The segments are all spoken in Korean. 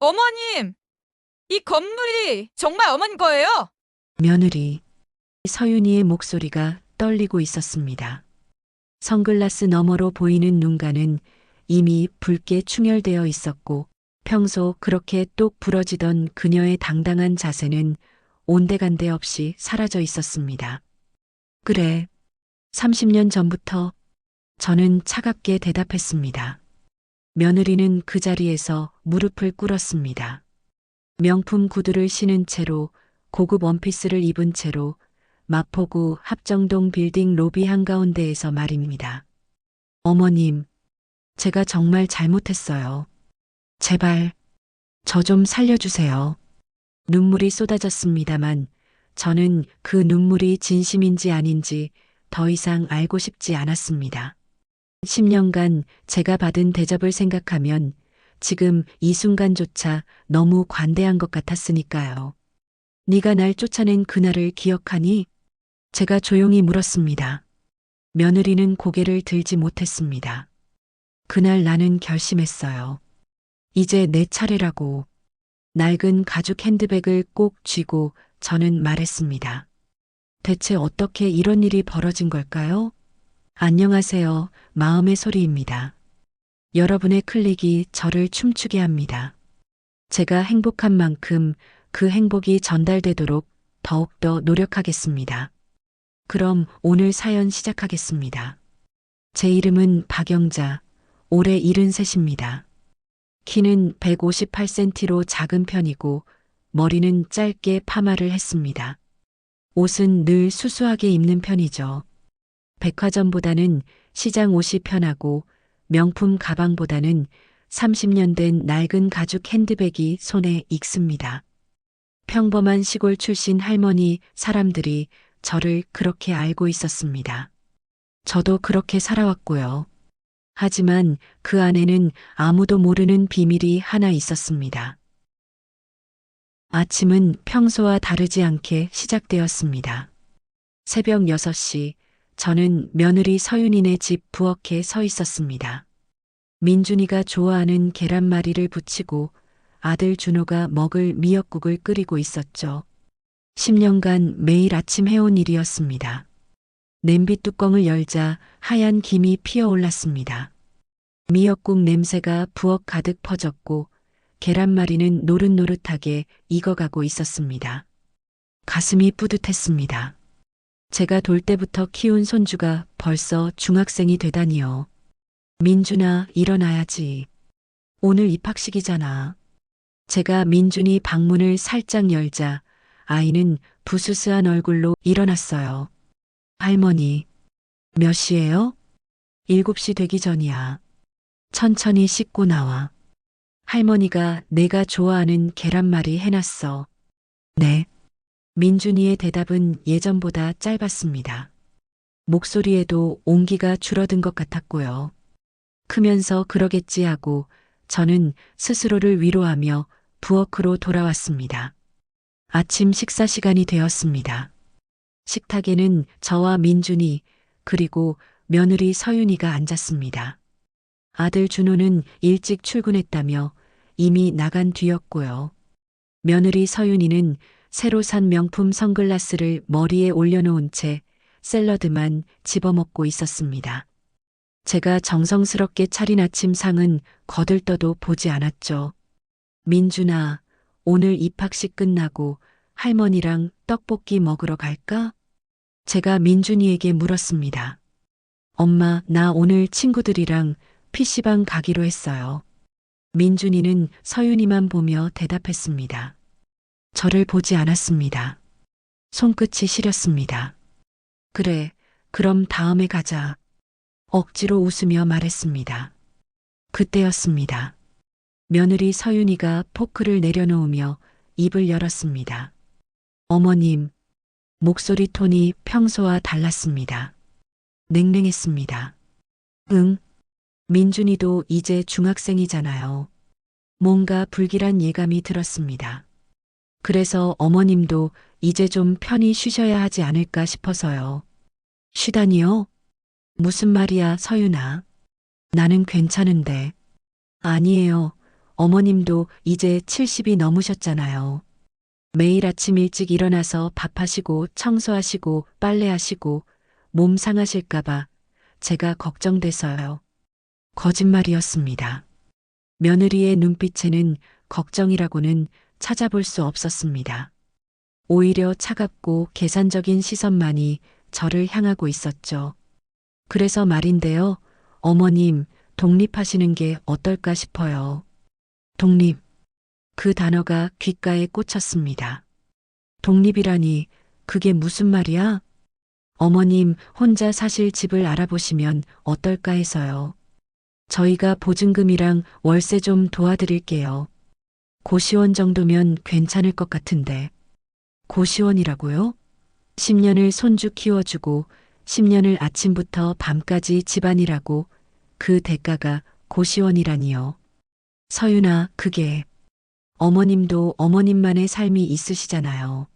어머님, 이 건물이 정말 어머님 거예요? 며느리 서윤이의 목소리가 떨리고 있었습니다. 선글라스 너머로 보이는 눈가는 이미 붉게 충혈되어 있었고 평소 그렇게 똑 부러지던 그녀의 당당한 자세는 온데간데 없이 사라져 있었습니다. 그래, 30년 전부터 저는 차갑게 대답했습니다. 며느리는 그 자리에서 무릎을 꿇었습니다. 명품 구두를 신은 채로 고급 원피스를 입은 채로 마포구 합정동 빌딩 로비 한가운데에서 말입니다. 어머님, 제가 정말 잘못했어요. 제발, 저 좀 살려주세요. 눈물이 쏟아졌습니다만 저는 그 눈물이 진심인지 아닌지 더 이상 알고 싶지 않았습니다. 10년간 제가 받은 대접을 생각하면 지금 이 순간조차 너무 관대한 것 같았으니까요. 네가 날 쫓아낸 그날을 기억하니? 제가 조용히 물었습니다. 며느리는 고개를 들지 못했습니다. 그날 나는 결심했어요. 이제 내 차례라고. 낡은 가죽 핸드백을 꼭 쥐고 저는 말했습니다. 대체 어떻게 이런 일이 벌어진 걸까요? 안녕하세요. 마음의 소리입니다. 여러분의 클릭이 저를 춤추게 합니다. 제가 행복한 만큼 그 행복이 전달되도록 더욱더 노력하겠습니다. 그럼 오늘 사연 시작하겠습니다. 제 이름은 박영자, 올해 73입니다. 키는 158cm로 작은 편이고 머리는 짧게 파마를 했습니다. 옷은 늘 수수하게 입는 편이죠. 백화점보다는 시장 옷이 편하고 명품 가방보다는 30년 된 낡은 가죽 핸드백이 손에 익습니다. 평범한 시골 출신 할머니 사람들이 저를 그렇게 알고 있었습니다. 저도 그렇게 살아왔고요. 하지만 그 안에는 아무도 모르는 비밀이 하나 있었습니다. 아침은 평소와 다르지 않게 시작되었습니다. 새벽 6시, 저는 며느리 서윤이네 집 부엌에 서 있었습니다. 민준이가 좋아하는 계란말이를 부치고 아들 준호가 먹을 미역국을 끓이고 있었죠. 10년간 매일 아침 해온 일이었습니다. 냄비 뚜껑을 열자 하얀 김이 피어올랐습니다. 미역국 냄새가 부엌 가득 퍼졌고 계란말이는 노릇노릇하게 익어가고 있었습니다. 가슴이 뿌듯했습니다. 제가 돌 때부터 키운 손주가 벌써 중학생이 되다니요. 민준아, 일어나야지. 오늘 입학식이잖아. 제가 민준이 방문을 살짝 열자 아이는 부스스한 얼굴로 일어났어요. 할머니, 몇 시예요? 7시 되기 전이야. 천천히 씻고 나와. 할머니가 내가 좋아하는 계란말이 해놨어. 네. 민준이의 대답은 예전보다 짧았습니다. 목소리에도 온기가 줄어든 것 같았고요. 크면서 그러겠지 하고 저는 스스로를 위로하며 부엌으로 돌아왔습니다. 아침 식사 시간이 되었습니다. 식탁에는 저와 민준이 그리고 며느리 서윤이가 앉았습니다. 아들 준호는 일찍 출근했다며 이미 나간 뒤였고요. 며느리 서윤이는 새로 산 명품 선글라스를 머리에 올려놓은 채 샐러드만 집어먹고 있었습니다. 제가 정성스럽게 차린 아침상은 거들떠도 보지 않았죠. 민준아, 오늘 입학식 끝나고 할머니랑 떡볶이 먹으러 갈까? 제가 민준이에게 물었습니다. 엄마, 나 오늘 친구들이랑 PC방 가기로 했어요. 민준이는 서윤이만 보며 대답했습니다. 저를 보지 않았습니다. 손끝이 시렸습니다. 그래, 그럼 다음에 가자. 억지로 웃으며 말했습니다. 그때였습니다. 며느리 서윤이가 포크를 내려놓으며 입을 열었습니다. 어머님, 목소리 톤이 평소와 달랐습니다. 냉랭했습니다. 응, 민준이도 이제 중학생이잖아요. 뭔가 불길한 예감이 들었습니다. 그래서 어머님도 이제 좀 편히 쉬셔야 하지 않을까 싶어서요. 쉬다니요? 무슨 말이야, 서윤아. 나는 괜찮은데. 아니에요. 어머님도 이제 70이 넘으셨잖아요. 매일 아침 일찍 일어나서 밥하시고 청소하시고 빨래하시고 몸 상하실까봐 제가 걱정돼서요. 거짓말이었습니다. 며느리의 눈빛에는 걱정이라고는 찾아볼 수 없었습니다. 오히려 차갑고 계산적인 시선만이 저를 향하고 있었죠. 그래서 말인데요. 어머님, 독립하시는 게 어떨까 싶어요. 독립. 그 단어가 귓가에 꽂혔습니다. 독립이라니, 그게 무슨 말이야? 어머님 혼자 사실 집을 알아보시면 어떨까 해서요. 저희가 보증금이랑 월세 좀 도와드릴게요. 고시원 정도면 괜찮을 것 같은데. 고시원이라고요? 10년을 손주 키워주고 10년을 아침부터 밤까지 집안일하고 그 대가가 고시원이라니요. 서윤아, 그게 어머님도 어머님만의 삶이 있으시잖아요.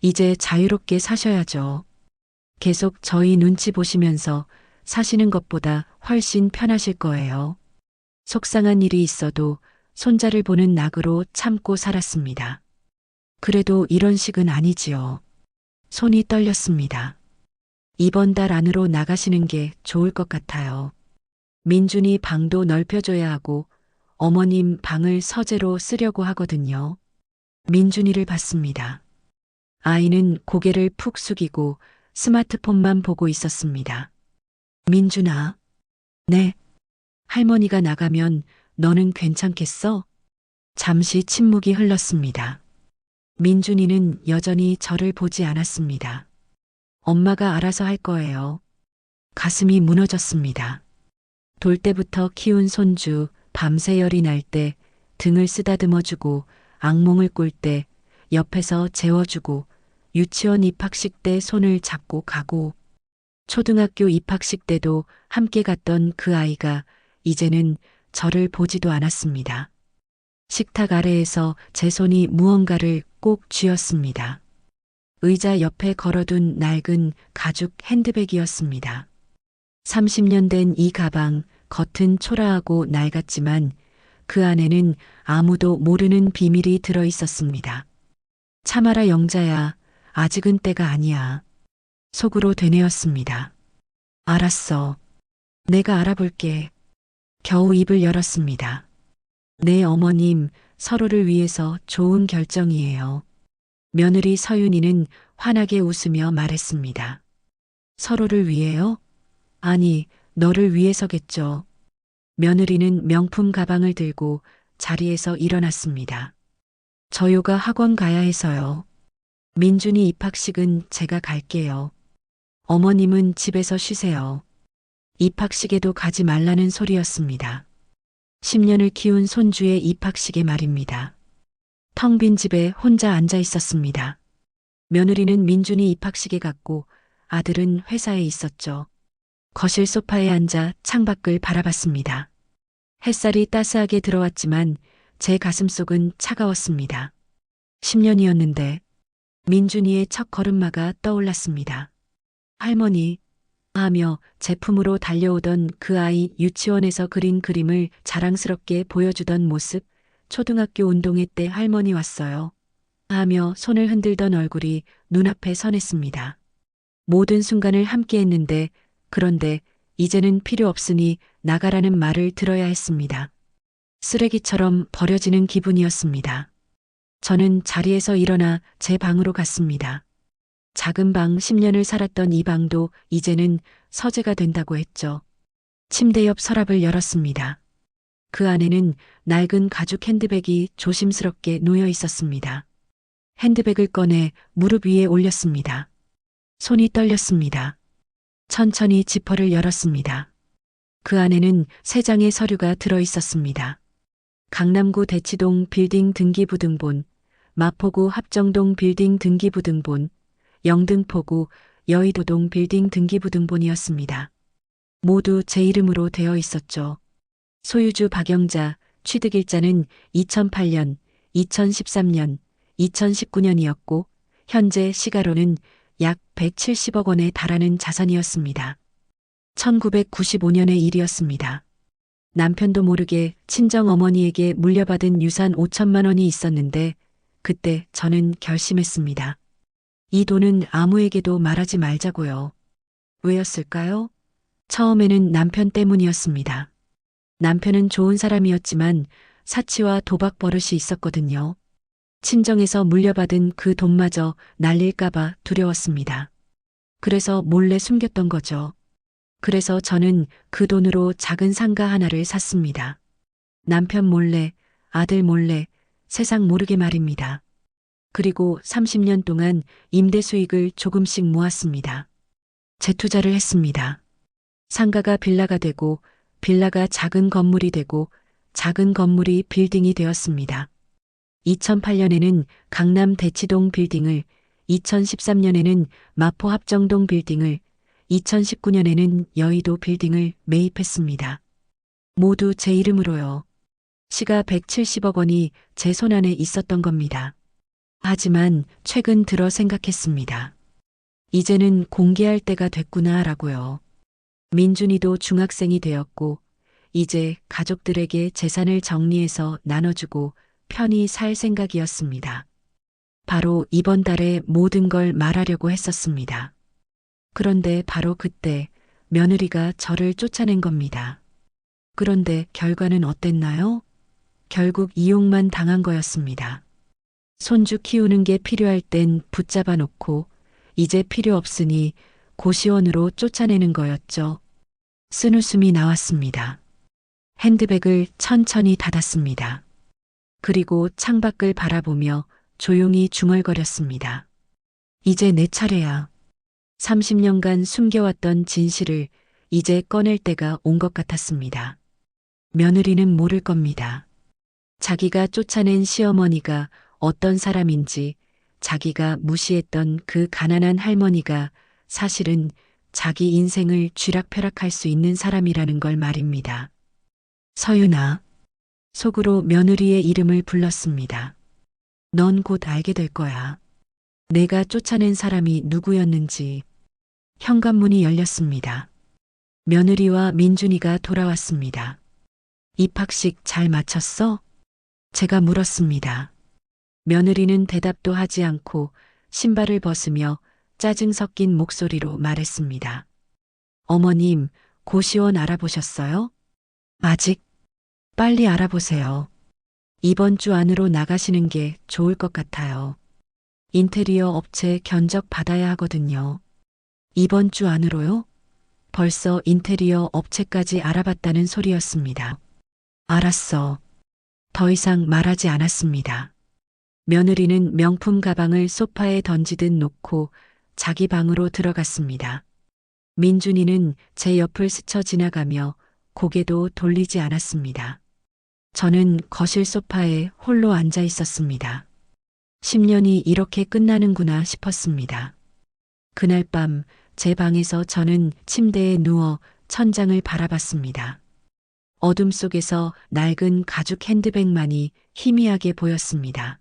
이제 자유롭게 사셔야죠. 계속 저희 눈치 보시면서 사시는 것보다 훨씬 편하실 거예요. 속상한 일이 있어도 손자를 보는 낙으로 참고 살았습니다. 그래도 이런 식은 아니지요. 손이 떨렸습니다. 이번 달 안으로 나가시는 게 좋을 것 같아요. 민준이 방도 넓혀줘야 하고 어머님 방을 서재로 쓰려고 하거든요. 민준이를 봤습니다. 아이는 고개를 푹 숙이고 스마트폰만 보고 있었습니다. 민준아. 네. 할머니가 나가면 너는 괜찮겠어? 잠시 침묵이 흘렀습니다. 민준이는 여전히 저를 보지 않았습니다. 엄마가 알아서 할 거예요. 가슴이 무너졌습니다. 돌 때부터 키운 손주, 밤새 열이 날 때 등을 쓰다듬어주고 악몽을 꿀 때 옆에서 재워주고 유치원 입학식 때 손을 잡고 가고 초등학교 입학식 때도 함께 갔던 그 아이가 이제는 저를 보지도 않았습니다. 식탁 아래에서 제 손이 무언가를 꼭 쥐었습니다. 의자 옆에 걸어둔 낡은 가죽 핸드백이었습니다. 30년 된 이 가방, 겉은 초라하고 낡았지만 그 안에는 아무도 모르는 비밀이 들어 있었습니다. 참아라 영자야, 아직은 때가 아니야. 속으로 되뇌었습니다. 알았어. 내가 알아볼게. 겨우 입을 열었습니다. 네 어머님, 서로를 위해서 좋은 결정이에요. 며느리 서윤이는 환하게 웃으며 말했습니다. 서로를 위해요? 아니, 너를 위해서겠죠. 며느리는 명품 가방을 들고 자리에서 일어났습니다. 저 요가 학원 가야 해서요. 민준이 입학식은 제가 갈게요. 어머님은 집에서 쉬세요. 입학식에도 가지 말라는 소리였습니다. 10년을 키운 손주의 입학식에 말입니다. 텅 빈 집에 혼자 앉아 있었습니다. 며느리는 민준이 입학식에 갔고 아들은 회사에 있었죠. 거실 소파에 앉아 창밖을 바라봤습니다. 햇살이 따스하게 들어왔지만 제 가슴속은 차가웠습니다. 10년이었는데 민준이의 첫 걸음마가 떠올랐습니다. 할머니 하며 제품으로 달려오던 그 아이 유치원에서 그린 그림을 자랑스럽게 보여주던 모습, 초등학교 운동회 때 할머니 왔어요. 하며 손을 흔들던 얼굴이 눈앞에 선했습니다. 모든 순간을 함께 했는데 그런데 이제는 필요 없으니 나가라는 말을 들어야 했습니다. 쓰레기처럼 버려지는 기분이었습니다. 저는 자리에서 일어나 제 방으로 갔습니다. 작은 방 10년을 살았던 이 방도 이제는 서재가 된다고 했죠. 침대 옆 서랍을 열었습니다. 그 안에는 낡은 가죽 핸드백이 조심스럽게 놓여 있었습니다. 핸드백을 꺼내 무릎 위에 올렸습니다. 손이 떨렸습니다. 천천히 지퍼를 열었습니다. 그 안에는 3장의 서류가 들어 있었습니다. 강남구 대치동 빌딩 등기부등본, 마포구 합정동 빌딩 등기부등본, 영등포구 여의도동 빌딩 등기부등본이었습니다. 모두 제 이름으로 되어 있었죠. 소유주 박영자, 취득일자는 2008년, 2013년, 2019년이었고 현재 시가로는 약 170억 원에 달하는 자산이었습니다. 1995년의 일이었습니다. 남편도 모르게 친정 어머니에게 물려받은 유산 5천만 원이 있었는데 그때 저는 결심했습니다. 이 돈은 아무에게도 말하지 말자고요. 왜였을까요? 처음에는 남편 때문이었습니다. 남편은 좋은 사람이었지만 사치와 도박 버릇이 있었거든요. 친정에서 물려받은 그 돈마저 날릴까봐 두려웠습니다. 그래서 몰래 숨겼던 거죠. 그래서 저는 그 돈으로 작은 상가 하나를 샀습니다. 남편 몰래, 아들 몰래, 세상 모르게 말입니다. 그리고 30년 동안 임대 수익을 조금씩 모았습니다. 재투자를 했습니다. 상가가 빌라가 되고, 빌라가 작은 건물이 되고, 작은 건물이 빌딩이 되었습니다. 2008년에는 강남 대치동 빌딩을, 2013년에는 마포 합정동 빌딩을, 2019년에는 여의도 빌딩을 매입했습니다. 모두 제 이름으로요. 시가 170억 원이 제 손안에 있었던 겁니다. 하지만 최근 들어 생각했습니다. 이제는 공개할 때가 됐구나라고요. 민준이도 중학생이 되었고, 이제 가족들에게 재산을 정리해서 나눠주고 편히 살 생각이었습니다. 바로 이번 달에 모든 걸 말하려고 했었습니다. 그런데 바로 그때 며느리가 저를 쫓아낸 겁니다. 그런데 결과는 어땠나요? 결국 이용만 당한 거였습니다. 손주 키우는 게 필요할 땐 붙잡아 놓고 이제 필요 없으니 고시원으로 쫓아내는 거였죠. 쓴웃음이 나왔습니다. 핸드백을 천천히 닫았습니다. 그리고 창밖을 바라보며 조용히 중얼거렸습니다. 이제 내 차례야. 30년간 숨겨왔던 진실을 이제 꺼낼 때가 온 것 같았습니다. 며느리는 모를 겁니다. 자기가 쫓아낸 시어머니가 어떤 사람인지, 자기가 무시했던 그 가난한 할머니가 사실은 자기 인생을 쥐락펴락할 수 있는 사람이라는 걸 말입니다. 서윤아. 속으로 며느리의 이름을 불렀습니다. 넌 곧 알게 될 거야. 내가 쫓아낸 사람이 누구였는지. 현관문이 열렸습니다. 며느리와 민준이가 돌아왔습니다. 입학식 잘 마쳤어? 제가 물었습니다. 며느리는 대답도 하지 않고 신발을 벗으며 짜증 섞인 목소리로 말했습니다. 어머님, 고시원 알아보셨어요? 아직? 빨리 알아보세요. 이번 주 안으로 나가시는 게 좋을 것 같아요. 인테리어 업체 견적 받아야 하거든요. 이번 주 안으로요? 벌써 인테리어 업체까지 알아봤다는 소리였습니다. 알았어. 더 이상 말하지 않았습니다. 며느리는 명품 가방을 소파에 던지듯 놓고 자기 방으로 들어갔습니다. 민준이는 제 옆을 스쳐 지나가며 고개도 돌리지 않았습니다. 저는 거실 소파에 홀로 앉아 있었습니다. 10년이 이렇게 끝나는구나 싶었습니다. 그날 밤 제 방에서 저는 침대에 누워 천장을 바라봤습니다. 어둠 속에서 낡은 가죽 핸드백만이 희미하게 보였습니다.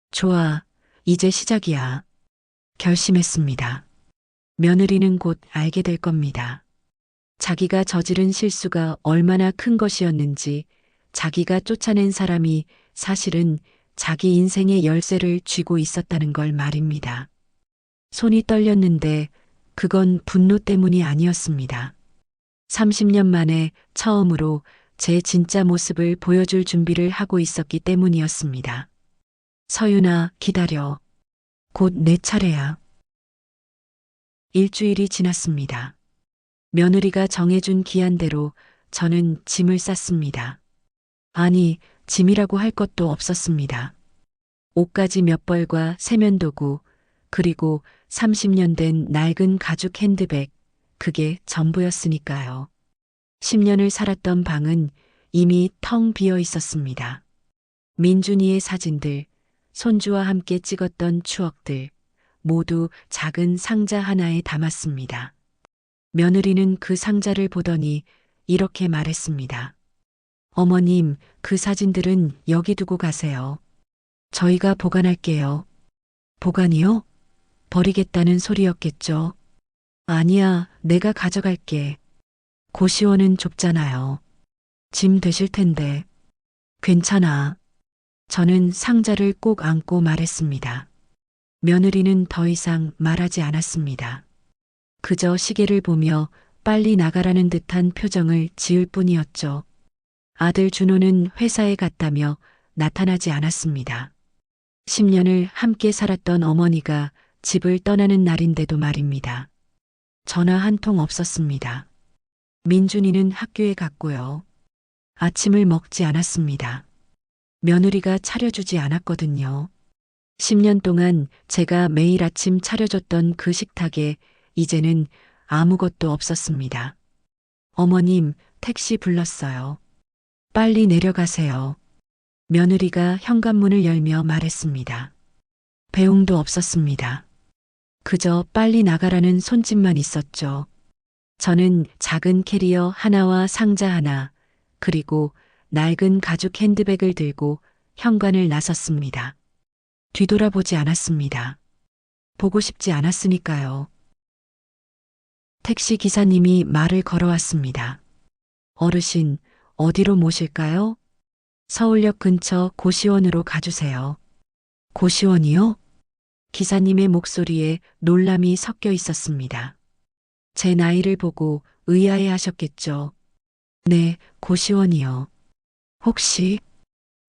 좋아, 이제 시작이야. 결심했습니다. 며느리는 곧 알게 될 겁니다. 자기가 저지른 실수가 얼마나 큰 것이었는지, 자기가 쫓아낸 사람이 사실은 자기 인생의 열쇠를 쥐고 있었다는 걸 말입니다. 손이 떨렸는데 그건 분노 때문이 아니었습니다. 30년 만에 처음으로 제 진짜 모습을 보여줄 준비를 하고 있었기 때문이었습니다. 서윤아, 기다려. 곧 내 차례야. 일주일이 지났습니다. 며느리가 정해준 기한대로 저는 짐을 쌌습니다. 아니, 짐이라고 할 것도 없었습니다. 옷가지 몇 벌과 세면도구, 그리고 30년 된 낡은 가죽 핸드백, 그게 전부였으니까요. 10년을 살았던 방은 이미 텅 비어 있었습니다. 민준이의 사진들, 손주와 함께 찍었던 추억들, 모두 작은 상자 하나에 담았습니다. 며느리는 그 상자를 보더니 이렇게 말했습니다. 어머님, 그 사진들은 여기 두고 가세요. 저희가 보관할게요. 보관이요? 버리겠다는 소리였겠죠. 아니야, 내가 가져갈게. 고시원은 좁잖아요. 짐 되실 텐데. 괜찮아. 저는 상자를 꼭 안고 말했습니다. 며느리는 더 이상 말하지 않았습니다. 그저 시계를 보며 빨리 나가라는 듯한 표정을 지을 뿐이었죠. 아들 준호는 회사에 갔다며 나타나지 않았습니다. 10년을 함께 살았던 어머니가 집을 떠나는 날인데도 말입니다. 전화 한 통 없었습니다. 민준이는 학교에 갔고요. 아침을 먹지 않았습니다. 며느리가 차려주지 않았거든요. 10년 동안 제가 매일 아침 차려줬던 그 식탁에 이제는 아무것도 없었습니다. 어머님, 택시 불렀어요. 빨리 내려가세요. 며느리가 현관문을 열며 말했습니다. 배웅도 없었습니다. 그저 빨리 나가라는 손짓만 있었죠. 저는 작은 캐리어 하나와 상자 하나, 그리고 낡은 가죽 핸드백을 들고 현관을 나섰습니다. 뒤돌아보지 않았습니다. 보고 싶지 않았으니까요. 택시 기사님이 말을 걸어왔습니다. 어르신, 어디로 모실까요? 서울역 근처 고시원으로 가주세요. 고시원이요? 기사님의 목소리에 놀람이 섞여 있었습니다. 제 나이를 보고 의아해 하셨겠죠. 네, 고시원이요. 혹시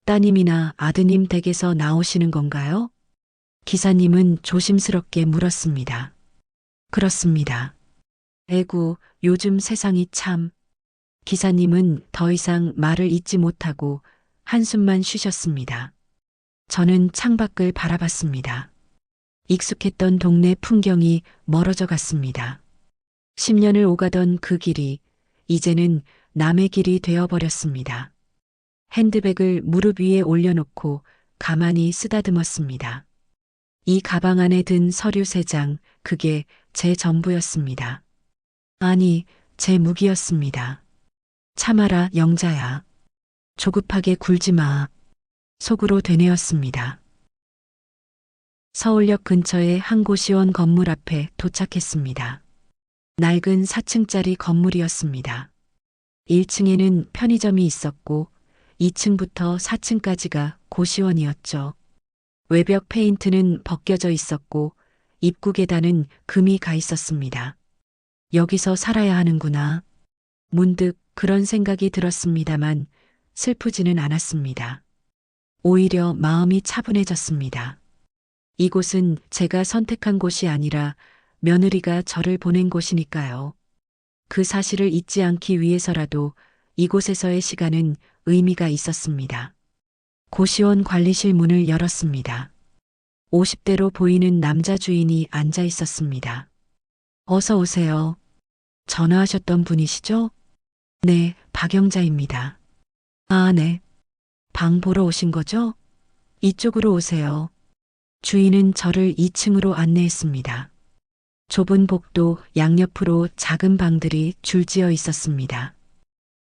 따님이나 아드님 댁에서 나오시는 건가요? 기사님은 조심스럽게 물었습니다. 그렇습니다. 에구, 요즘 세상이 참. 기사님은 더 이상 말을 잇지 못하고 한숨만 쉬셨습니다. 저는 창밖을 바라봤습니다. 익숙했던 동네 풍경이 멀어져 갔습니다. 10년을 오가던 그 길이 이제는 남의 길이 되어버렸습니다. 핸드백을 무릎 위에 올려놓고 가만히 쓰다듬었습니다. 이 가방 안에 든 서류 3장, 그게 제 전부였습니다. 아니, 제 무기였습니다. 참아라, 영자야. 조급하게 굴지 마. 속으로 되뇌었습니다. 서울역 근처의 한 고시원 건물 앞에 도착했습니다. 낡은 4층짜리 건물이었습니다. 1층에는 편의점이 있었고 2층부터 4층까지가 고시원이었죠. 외벽 페인트는 벗겨져 있었고 입구 계단은 금이 가 있었습니다. 여기서 살아야 하는구나. 문득 그런 생각이 들었습니다만 슬프지는 않았습니다. 오히려 마음이 차분해졌습니다. 이곳은 제가 선택한 곳이 아니라 며느리가 저를 보낸 곳이니까요. 그 사실을 잊지 않기 위해서라도 이곳에서의 시간은 의미가 있었습니다. 고시원 관리실 문을 열었습니다. 50대로 보이는 남자 주인이 앉아 있었습니다. 어서 오세요. 전화하셨던 분이시죠? 네, 박영자입니다. 아, 네. 방 보러 오신 거죠? 이쪽으로 오세요. 주인은 저를 2층으로 안내했습니다. 좁은 복도 양옆으로 작은 방들이 줄지어 있었습니다.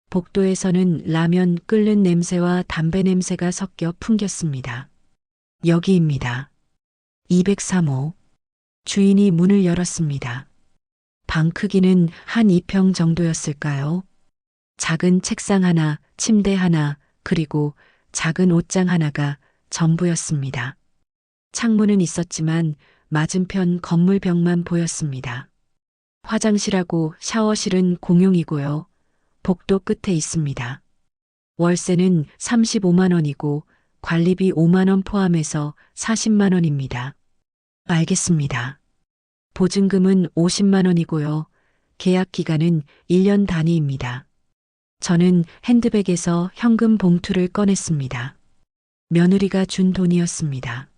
복도에서는 라면 끓는 냄새와 담배 냄새가 섞여 풍겼습니다. 여기입니다. 203호. 주인이 문을 열었습니다. 방 크기는 한 2평 정도였을까요? 작은 책상 하나, 침대 하나, 그리고 작은 옷장 하나가 전부였습니다. 창문은 있었지만 맞은편 건물 벽만 보였습니다. 화장실하고 샤워실은 공용이고요. 복도 끝에 있습니다. 월세는 35만 원이고 관리비 5만 원 포함해서 40만 원입니다. 알겠습니다. 보증금은 50만 원이고요. 계약 기간은 1년 단위입니다. 저는 핸드백에서 현금 봉투를 꺼냈습니다. 며느리가 준 돈이었습니다.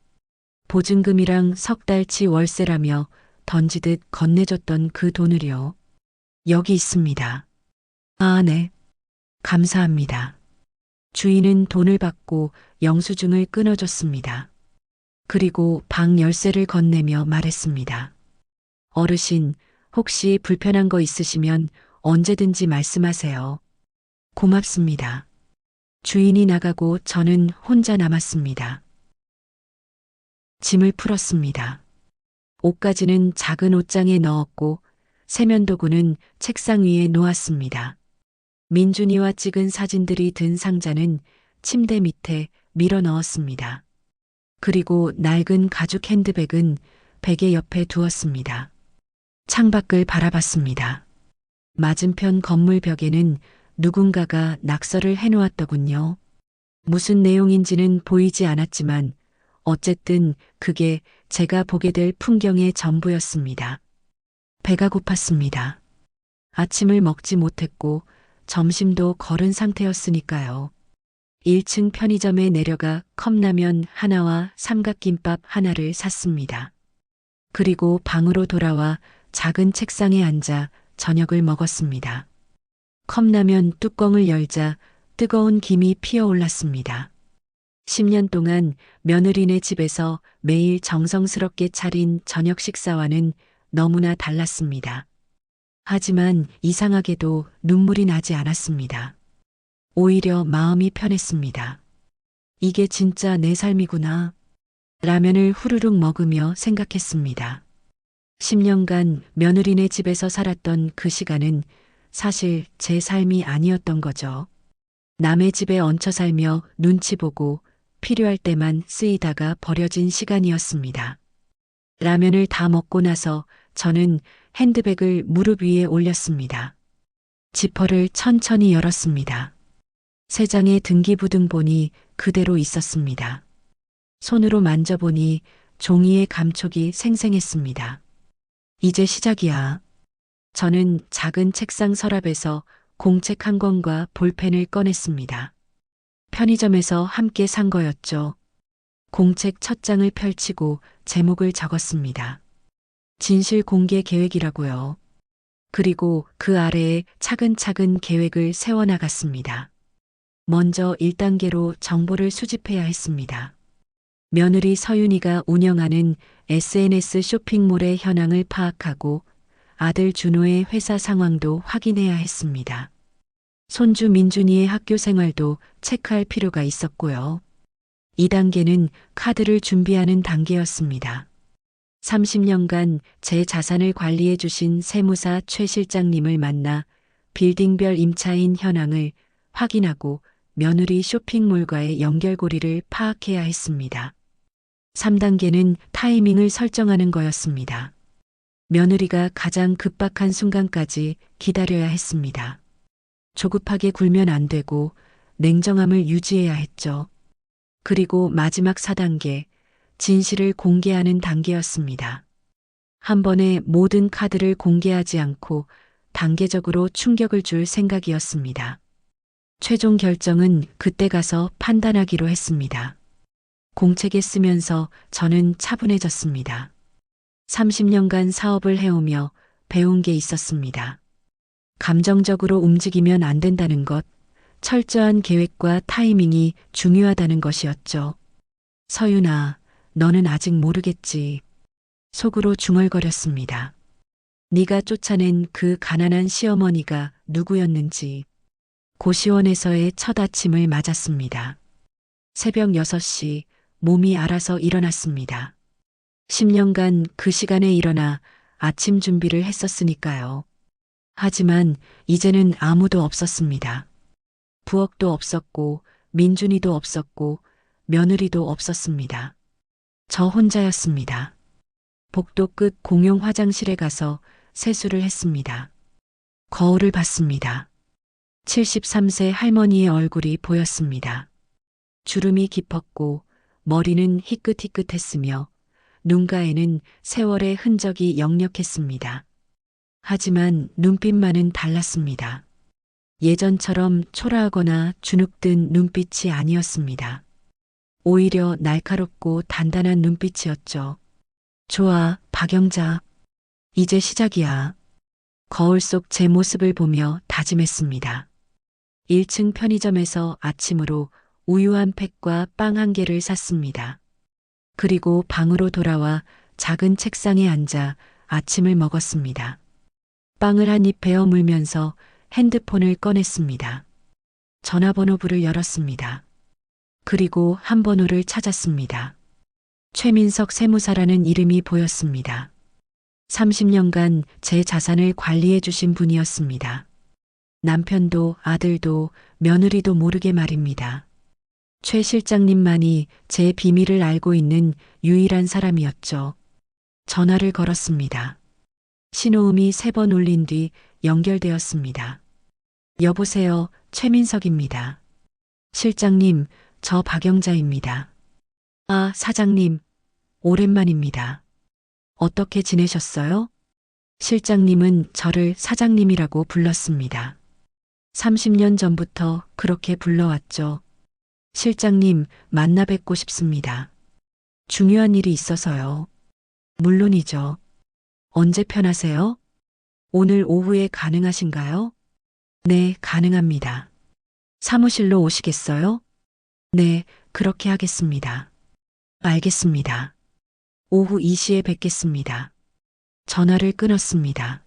보증금이랑 석 달치 월세라며 던지듯 건네줬던 그 돈을요. 여기 있습니다. 아, 네. 감사합니다. 주인은 돈을 받고 영수증을 끊어줬습니다. 그리고 방 열쇠를 건네며 말했습니다. 어르신, 혹시 불편한 거 있으시면 언제든지 말씀하세요. 고맙습니다. 주인이 나가고 저는 혼자 남았습니다. 짐을 풀었습니다. 옷가지는 작은 옷장에 넣었고 세면도구는 책상 위에 놓았습니다. 민준이와 찍은 사진들이 든 상자는 침대 밑에 밀어 넣었습니다. 그리고 낡은 가죽 핸드백은 베개 옆에 두었습니다. 창밖을 바라봤습니다. 맞은편 건물 벽에는 누군가가 낙서를 해놓았더군요. 무슨 내용인지는 보이지 않았지만 어쨌든 그게 제가 보게 될 풍경의 전부였습니다. 배가 고팠습니다. 아침을 먹지 못했고 점심도 거른 상태였으니까요. 1층 편의점에 내려가 컵라면 하나와 삼각김밥 하나를 샀습니다. 그리고 방으로 돌아와 작은 책상에 앉아 저녁을 먹었습니다. 컵라면 뚜껑을 열자 뜨거운 김이 피어올랐습니다. 10년 동안 며느리네 집에서 매일 정성스럽게 차린 저녁 식사와는 너무나 달랐습니다. 하지만 이상하게도 눈물이 나지 않았습니다. 오히려 마음이 편했습니다. 이게 진짜 내 삶이구나. 라면을 후루룩 먹으며 생각했습니다. 10년간 며느리네 집에서 살았던 그 시간은 사실 제 삶이 아니었던 거죠. 남의 집에 얹혀 살며 눈치 보고 필요할 때만 쓰이다가 버려진 시간이었습니다. 라면을 다 먹고 나서 저는 핸드백을 무릎 위에 올렸습니다. 지퍼를 천천히 열었습니다. 세 장의 등기부등본이 그대로 있었습니다. 손으로 만져보니 종이의 감촉이 생생했습니다. 이제 시작이야. 저는 작은 책상 서랍에서 공책 한 권과 볼펜을 꺼냈습니다. 편의점에서 함께 산 거였죠. 공책 첫 장을 펼치고 제목을 적었습니다. 진실 공개 계획이라고요. 그리고 그 아래에 차근차근 계획을 세워나갔습니다. 먼저 1단계로 정보를 수집해야 했습니다. 며느리 서윤이가 운영하는 SNS 쇼핑몰의 현황을 파악하고 아들 준호의 회사 상황도 확인해야 했습니다. 손주 민준이의 학교 생활도 체크할 필요가 있었고요. 2단계는 카드를 준비하는 단계였습니다. 30년간 제 자산을 관리해 주신 세무사 최 실장님을 만나 빌딩별 임차인 현황을 확인하고 며느리 쇼핑몰과의 연결고리를 파악해야 했습니다. 3단계는 타이밍을 설정하는 거였습니다. 며느리가 가장 급박한 순간까지 기다려야 했습니다. 조급하게 굴면 안 되고 냉정함을 유지해야 했죠. 그리고 마지막 4단계, 진실을 공개하는 단계였습니다. 한 번에 모든 카드를 공개하지 않고 단계적으로 충격을 줄 생각이었습니다. 최종 결정은 그때 가서 판단하기로 했습니다. 공책에 쓰면서 저는 차분해졌습니다. 30년간 사업을 해오며 배운 게 있었습니다. 감정적으로 움직이면 안 된다는 것, 철저한 계획과 타이밍이 중요하다는 것이었죠. 서윤아, 너는 아직 모르겠지. 속으로 중얼거렸습니다. 네가 쫓아낸 그 가난한 시어머니가 누구였는지. 고시원에서의 첫 아침을 맞았습니다. 새벽 6시 몸이 알아서 일어났습니다. 10년간 그 시간에 일어나 아침 준비를 했었으니까요. 하지만 이제는 아무도 없었습니다. 부엌도 없었고 민준이도 없었고 며느리도 없었습니다. 저 혼자였습니다. 복도 끝 공용 화장실에 가서 세수를 했습니다. 거울을 봤습니다. 73세 할머니의 얼굴이 보였습니다. 주름이 깊었고 머리는 희끗희끗했으며 눈가에는 세월의 흔적이 역력했습니다. 하지만 눈빛만은 달랐습니다. 예전처럼 초라하거나 주눅든 눈빛이 아니었습니다. 오히려 날카롭고 단단한 눈빛이었죠. 좋아, 박영자. 이제 시작이야. 거울 속 제 모습을 보며 다짐했습니다. 1층 편의점에서 아침으로 우유 한 팩과 빵 한 개를 샀습니다. 그리고 방으로 돌아와 작은 책상에 앉아 아침을 먹었습니다. 빵을 한 입 베어 물면서 핸드폰을 꺼냈습니다. 전화번호부를 열었습니다. 그리고 한 번호를 찾았습니다. 최민석 세무사라는 이름이 보였습니다. 30년간 제 자산을 관리해 주신 분이었습니다. 남편도 아들도 며느리도 모르게 말입니다. 최 실장님만이 제 비밀을 알고 있는 유일한 사람이었죠. 전화를 걸었습니다. 신호음이 3번 울린 뒤 연결되었습니다. 여보세요, 최민석입니다. 실장님, 저 박영자입니다. 아, 사장님, 오랜만입니다. 어떻게 지내셨어요? 실장님은 저를 사장님이라고 불렀습니다. 30년 전부터 그렇게 불러왔죠. 실장님, 만나 뵙고 싶습니다. 중요한 일이 있어서요. 물론이죠. 언제 편하세요? 오늘 오후에 가능하신가요? 네, 가능합니다. 사무실로 오시겠어요? 네, 그렇게 하겠습니다. 알겠습니다. 오후 2시에 뵙겠습니다. 전화를 끊었습니다.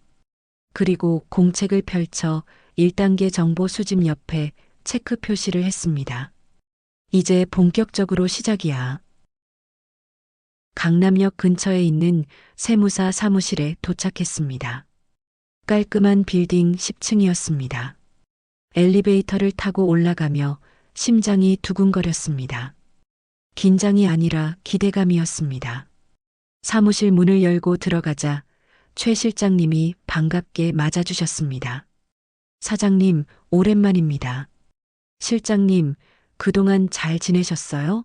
그리고 공책을 펼쳐 1단계 정보 수집 옆에 체크 표시를 했습니다. 이제 본격적으로 시작이야. 강남역 근처에 있는 세무사 사무실에 도착했습니다. 깔끔한 빌딩 10층이었습니다. 엘리베이터를 타고 올라가며 심장이 두근거렸습니다. 긴장이 아니라 기대감이었습니다. 사무실 문을 열고 들어가자 최 실장님이 반갑게 맞아주셨습니다. 사장님, 오랜만입니다. 실장님, 그동안 잘 지내셨어요?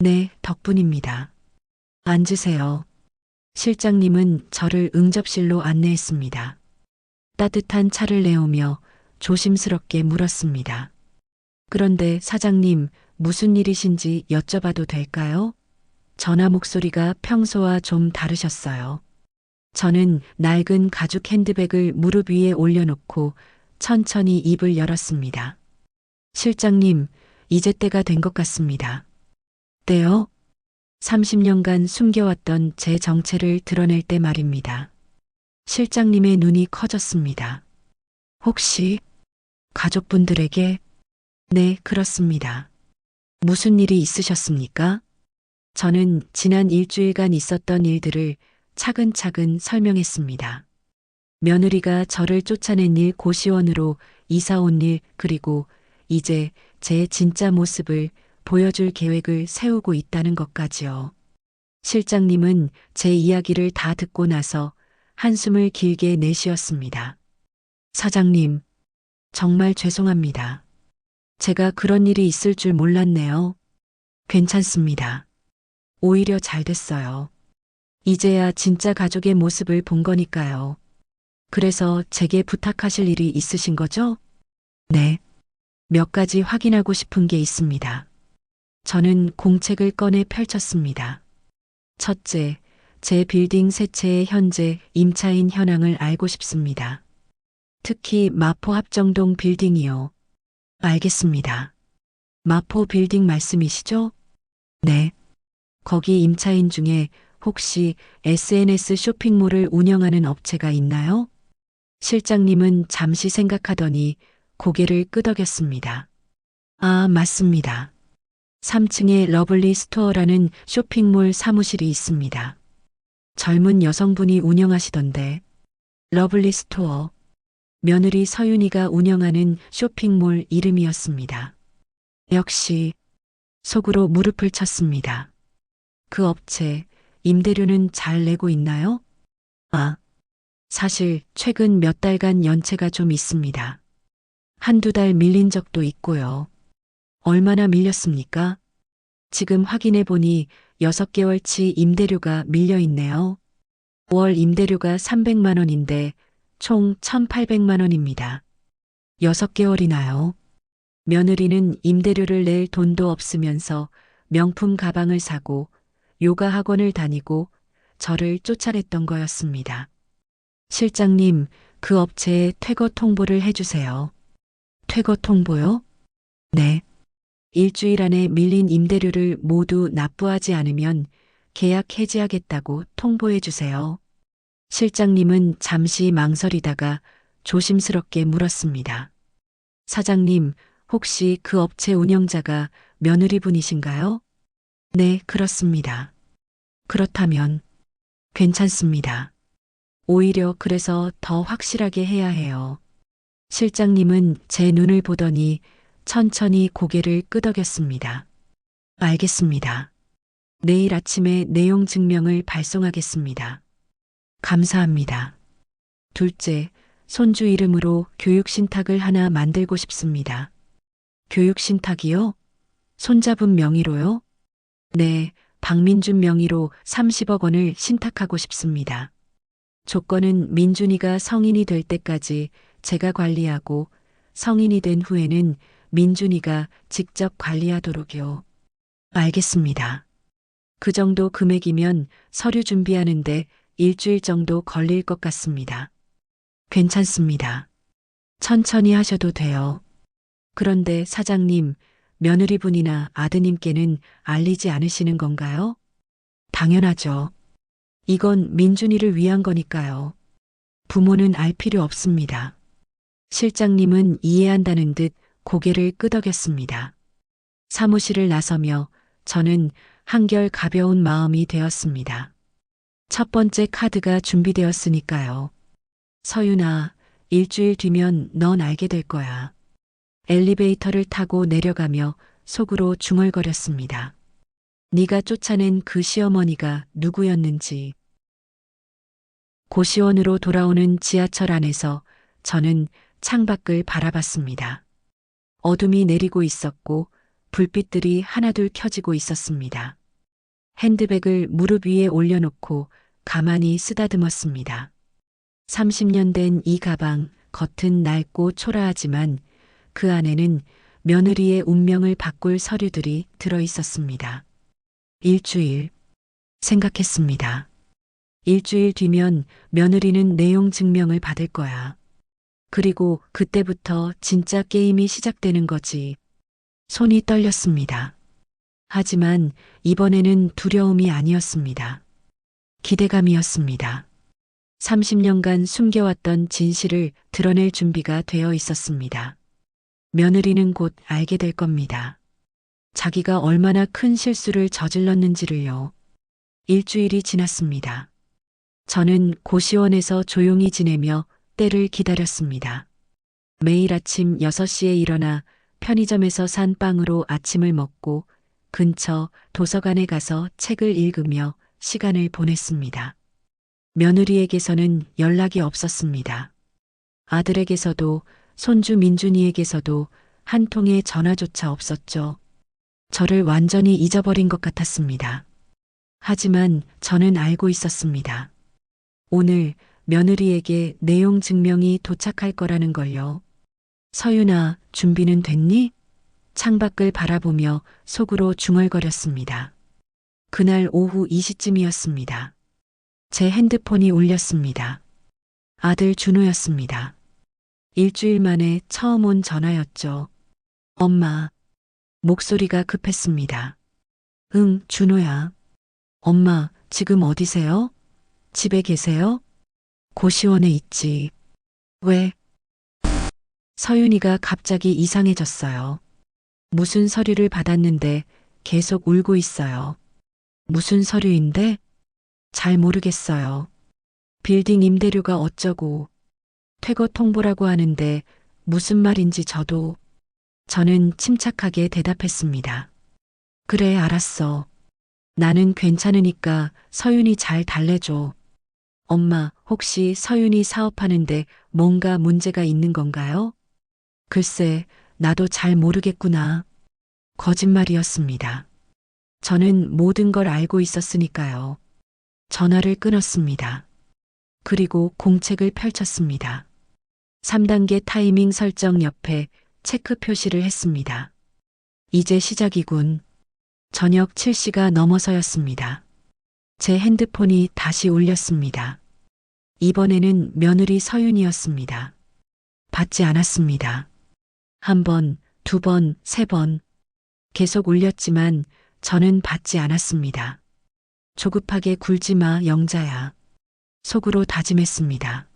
네, 덕분입니다. 앉으세요. 실장님은 저를 응접실로 안내했습니다. 따뜻한 차를 내오며 조심스럽게 물었습니다. 그런데 사장님, 무슨 일이신지 여쭤봐도 될까요? 전화 목소리가 평소와 좀 다르셨어요. 저는 낡은 가죽 핸드백을 무릎 위에 올려놓고 천천히 입을 열었습니다. 실장님, 이제 때가 된 것 같습니다. 때요? 30년간 숨겨왔던 제 정체를 드러낼 때 말입니다. 실장님의 눈이 커졌습니다. 혹시 가족분들에게? 네, 그렇습니다. 무슨 일이 있으셨습니까? 저는 지난 일주일간 있었던 일들을 차근차근 설명했습니다. 며느리가 저를 쫓아낸 일, 고시원으로 이사 온 일, 그리고 이제 제 진짜 모습을 보여줄 계획을 세우고 있다는 것까지요. 실장님은 제 이야기를 다 듣고 나서 한숨을 길게 내쉬었습니다. 사장님, 정말 죄송합니다. 제가 그런 일이 있을 줄 몰랐네요. 괜찮습니다. 오히려 잘 됐어요. 이제야 진짜 가족의 모습을 본 거니까요. 그래서 제게 부탁하실 일이 있으신 거죠? 네. 몇 가지 확인하고 싶은 게 있습니다. 저는 공책을 꺼내 펼쳤습니다. 첫째, 제 빌딩 세 채의 현재 임차인 현황을 알고 싶습니다. 특히 마포 합정동 빌딩이요. 알겠습니다. 마포 빌딩 말씀이시죠? 네. 거기 임차인 중에 혹시 SNS 쇼핑몰을 운영하는 업체가 있나요? 실장님은 잠시 생각하더니 고개를 끄덕였습니다. 아, 맞습니다. 3층에 러블리 스토어라는 쇼핑몰 사무실이 있습니다. 젊은 여성분이 운영하시던데. 러블리 스토어. 며느리 서윤이가 운영하는 쇼핑몰 이름이었습니다. 역시 속으로 무릎을 쳤습니다. 그 업체 임대료는 잘 내고 있나요? 아, 사실 최근 몇 달간 연체가 좀 있습니다. 한두 달 밀린 적도 있고요. 얼마나 밀렸습니까? 지금 확인해 보니 6개월치 임대료가 밀려 있네요. 월 임대료가 300만 원인데 총 1,800만 원입니다. 6개월이나요? 며느리는 임대료를 낼 돈도 없으면서 명품 가방을 사고 요가 학원을 다니고 저를 쫓아냈던 거였습니다. 실장님, 그 업체에 퇴거 통보를 해주세요. 퇴거 통보요? 네. 일주일 안에 밀린 임대료를 모두 납부하지 않으면 계약 해지하겠다고 통보해 주세요. 실장님은 잠시 망설이다가 조심스럽게 물었습니다. 사장님, 혹시 그 업체 운영자가 며느리분이신가요? 네, 그렇습니다. 그렇다면 괜찮습니다. 오히려 그래서 더 확실하게 해야 해요. 실장님은 제 눈을 보더니 천천히 고개를 끄덕였습니다. 알겠습니다. 내일 아침에 내용 증명을 발송하겠습니다. 감사합니다. 둘째, 손주 이름으로 교육신탁을 하나 만들고 싶습니다. 교육신탁이요? 손잡은 명의로요? 네, 박민준 명의로 30억 원을 신탁하고 싶습니다. 조건은 민준이가 성인이 될 때까지 제가 관리하고 성인이 된 후에는 민준이가 직접 관리하도록요. 알겠습니다. 그 정도 금액이면 서류 준비하는데 일주일 정도 걸릴 것 같습니다. 괜찮습니다. 천천히 하셔도 돼요. 그런데 사장님, 며느리분이나 아드님께는 알리지 않으시는 건가요? 당연하죠. 이건 민준이를 위한 거니까요. 부모는 알 필요 없습니다. 실장님은 이해한다는 듯 고개를 끄덕였습니다. 사무실을 나서며 저는 한결 가벼운 마음이 되었습니다. 첫 번째 카드가 준비되었으니까요. 서윤아, 일주일 뒤면 넌 알게 될 거야. 엘리베이터를 타고 내려가며 속으로 중얼거렸습니다. 네가 쫓아낸 그 시어머니가 누구였는지. 고시원으로 돌아오는 지하철 안에서 저는 창밖을 바라봤습니다. 어둠이 내리고 있었고 불빛들이 하나둘 켜지고 있었습니다. 핸드백을 무릎 위에 올려놓고 가만히 쓰다듬었습니다. 30년 된 이 가방, 겉은 낡고 초라하지만 그 안에는 며느리의 운명을 바꿀 서류들이 들어 있었습니다. 일주일 생각했습니다. 일주일 뒤면 며느리는 내용 증명을 받을 거야. 그리고 그때부터 진짜 게임이 시작되는 거지. 손이 떨렸습니다. 하지만 이번에는 두려움이 아니었습니다. 기대감이었습니다. 30년간 숨겨왔던 진실을 드러낼 준비가 되어 있었습니다. 며느리는 곧 알게 될 겁니다. 자기가 얼마나 큰 실수를 저질렀는지를요. 일주일이 지났습니다. 저는 고시원에서 조용히 지내며 때를 기다렸습니다. 매일 아침 6시에 일어나 편의점에서 산 빵으로 아침을 먹고 근처 도서관에 가서 책을 읽으며 시간을 보냈습니다. 며느리에게서는 연락이 없었습니다. 아들에게서도 손주 민준이에게서도 한 통의 전화조차 없었죠. 저를 완전히 잊어버린 것 같았습니다. 하지만 저는 알고 있었습니다. 오늘 며느리에게 내용 증명이 도착할 거라는 걸요. 서윤아, 준비는 됐니? 창밖을 바라보며 속으로 중얼거렸습니다. 그날 오후 2시쯤이었습니다. 제 핸드폰이 울렸습니다. 아들 준호였습니다. 일주일 만에 처음 온 전화였죠. 엄마. 목소리가 급했습니다. 응, 준호야. 엄마, 지금 어디세요? 집에 계세요? 고시원에 있지. 왜? 서윤이가 갑자기 이상해졌어요. 무슨 서류를 받았는데 계속 울고 있어요. 무슨 서류인데? 잘 모르겠어요. 빌딩 임대료가 어쩌고 퇴거 통보라고 하는데 무슨 말인지 저는 침착하게 대답했습니다. 그래, 알았어. 나는 괜찮으니까 서윤이 잘 달래줘. 엄마, 혹시 서윤이 사업하는데 뭔가 문제가 있는 건가요? 글쎄, 나도 잘 모르겠구나. 거짓말이었습니다. 저는 모든 걸 알고 있었으니까요. 전화를 끊었습니다. 그리고 공책을 펼쳤습니다. 3단계 타이밍 설정 옆에 체크 표시를 했습니다. 이제 시작이군. 저녁 7시가 넘어서였습니다. 제 핸드폰이 다시 울렸습니다. 이번에는 며느리 서윤이었습니다. 받지 않았습니다. 한 번, 두 번, 세 번. 계속 울렸지만 저는 받지 않았습니다. 조급하게 굴지 마, 영자야. 속으로 다짐했습니다.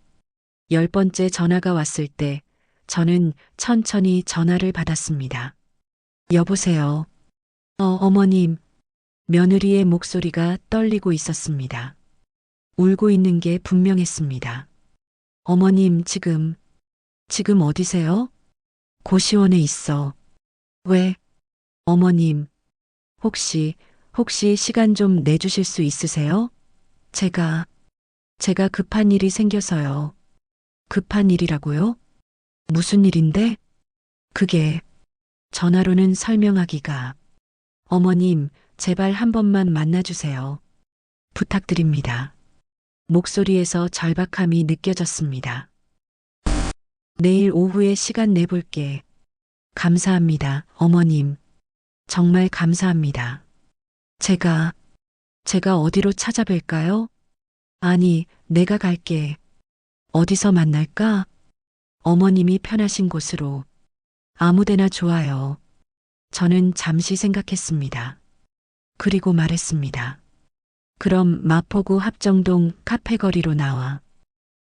10번째 전화가 왔을 때 저는 천천히 전화를 받았습니다. 여보세요. 어머님. 며느리의 목소리가 떨리고 있었습니다. 울고 있는 게 분명했습니다. 어머님, 지금 지금 어디세요? 고시원에 있어. 왜? 어머님, 혹시 시간 좀 내주실 수 있으세요? 제가 급한 일이 생겨서요. 급한 일이라고요? 무슨 일인데? 그게 전화로는 설명하기가. 어머님, 제발 한 번만 만나주세요. 부탁드립니다. 목소리에서 절박함이 느껴졌습니다. 내일 오후에 시간 내볼게. 감사합니다, 어머님. 정말 감사합니다. 제가 어디로 찾아뵐까요? 아니, 내가 갈게. 어디서 만날까? 어머님이 편하신 곳으로. 아무데나 좋아요. 저는 잠시 생각했습니다. 그리고 말했습니다. 그럼 마포구 합정동 카페거리로 나와.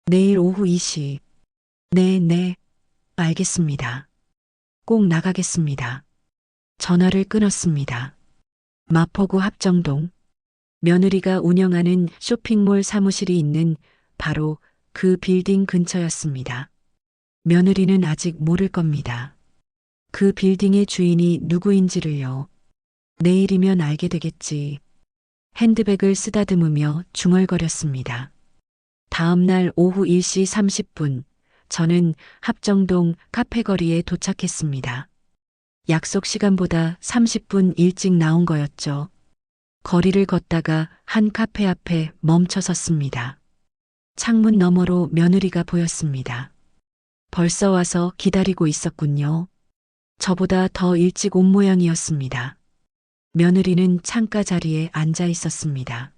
내일 오후 2시. 네, 알겠습니다. 꼭 나가겠습니다. 전화를 끊었습니다. 마포구 합정동. 며느리가 운영하는 쇼핑몰 사무실이 있는 바로 그 빌딩 근처였습니다. 며느리는 아직 모를 겁니다. 그 빌딩의 주인이 누구인지를요. 내일이면 알게 되겠지. 핸드백을 쓰다듬으며 중얼거렸습니다. 다음 날 오후 1시 30분, 저는 합정동 카페거리에 도착했습니다. 약속 시간보다 30분 일찍 나온 거였죠. 거리를 걷다가 한 카페 앞에 멈춰 섰습니다. 창문 너머로 며느리가 보였습니다. 벌써 와서 기다리고 있었군요. 저보다 더 일찍 온 모양이었습니다. 며느리는 창가 자리에 앉아 있었습니다.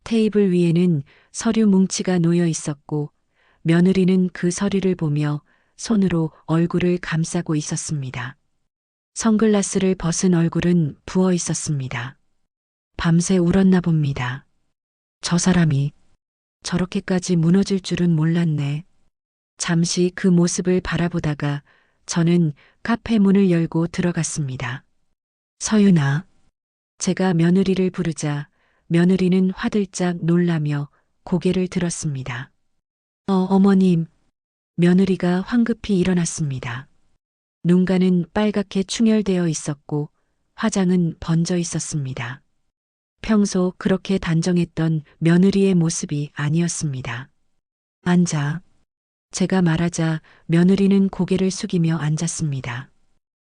테이블 위에는 서류 뭉치가 놓여 있었고 며느리는 그 서류를 보며 손으로 얼굴을 감싸고 있었습니다. 선글라스를 벗은 얼굴은 부어 있었습니다. 밤새 울었나 봅니다. 저 사람이 저렇게까지 무너질 줄은 몰랐네. 잠시 그 모습을 바라보다가 저는 카페 문을 열고 들어갔습니다. 서윤아. 제가 며느리를 부르자 며느리는 화들짝 놀라며 고개를 들었습니다. 어머님. 며느리가 황급히 일어났습니다. 눈가는 빨갛게 충혈되어 있었고 화장은 번져 있었습니다. 평소 그렇게 단정했던 며느리의 모습이 아니었습니다. 앉아. 제가 말하자 며느리는 고개를 숙이며 앉았습니다.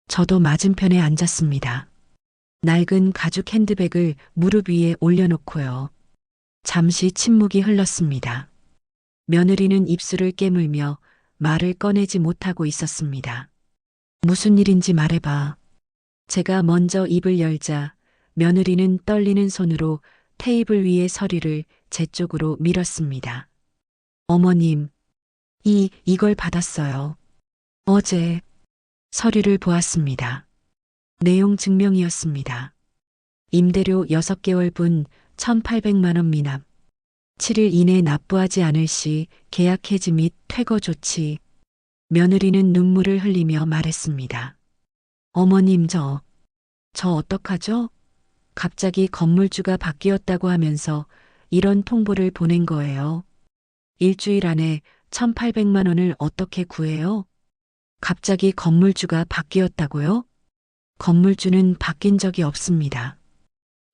저도 맞은편에 앉았습니다. 낡은 가죽 핸드백을 무릎 위에 올려놓고요. 잠시 침묵이 흘렀습니다. 며느리는 입술을 깨물며 말을 꺼내지 못하고 있었습니다. 무슨 일인지 말해봐. 제가 먼저 입을 열자 며느리는 떨리는 손으로 테이블 위의 서류를 제 쪽으로 밀었습니다. 어머님, 이걸 받았어요. 어제 서류를 보았습니다. 내용 증명이었습니다. 임대료 6개월분 1,800만 원 미납. 7일 이내 납부하지 않을 시 계약 해지 및 퇴거 조치. 며느리는 눈물을 흘리며 말했습니다. 어머님 저 어떡하죠? 갑자기 건물주가 바뀌었다고 하면서 이런 통보를 보낸 거예요. 일주일 안에 1,800만 원을 어떻게 구해요? 갑자기 건물주가 바뀌었다고요? 건물주는 바뀐 적이 없습니다.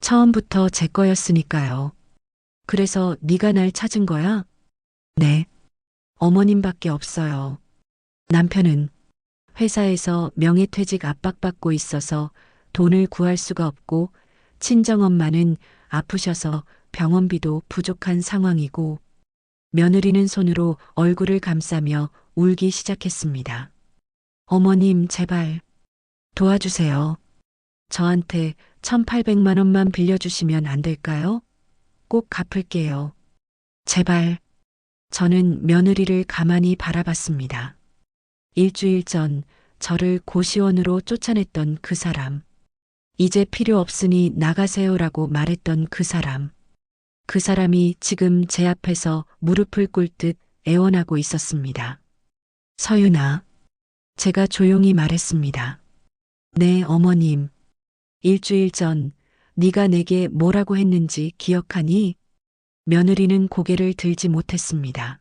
처음부터 제 거였으니까요. 그래서 네가 날 찾은 거야? 네. 어머님밖에 없어요. 남편은 회사에서 명예퇴직 압박받고 있어서 돈을 구할 수가 없고 친정엄마는 아프셔서 병원비도 부족한 상황이고 며느리는 손으로 얼굴을 감싸며 울기 시작했습니다. 어머님 제발 도와주세요. 저한테 1,800만 원만 빌려주시면 안 될까요? 꼭 갚을게요. 제발. 저는 며느리를 가만히 바라봤습니다. 일주일 전 저를 고시원으로 쫓아냈던 그 사람. 이제 필요 없으니 나가세요라고 말했던 그 사람. 그 사람이 지금 제 앞에서 무릎을 꿇듯 애원하고 있었습니다. 서윤아. 제가 조용히 말했습니다. 네, 어머님. 일주일 전 네가 내게 뭐라고 했는지 기억하니? 며느리는 고개를 들지 못했습니다.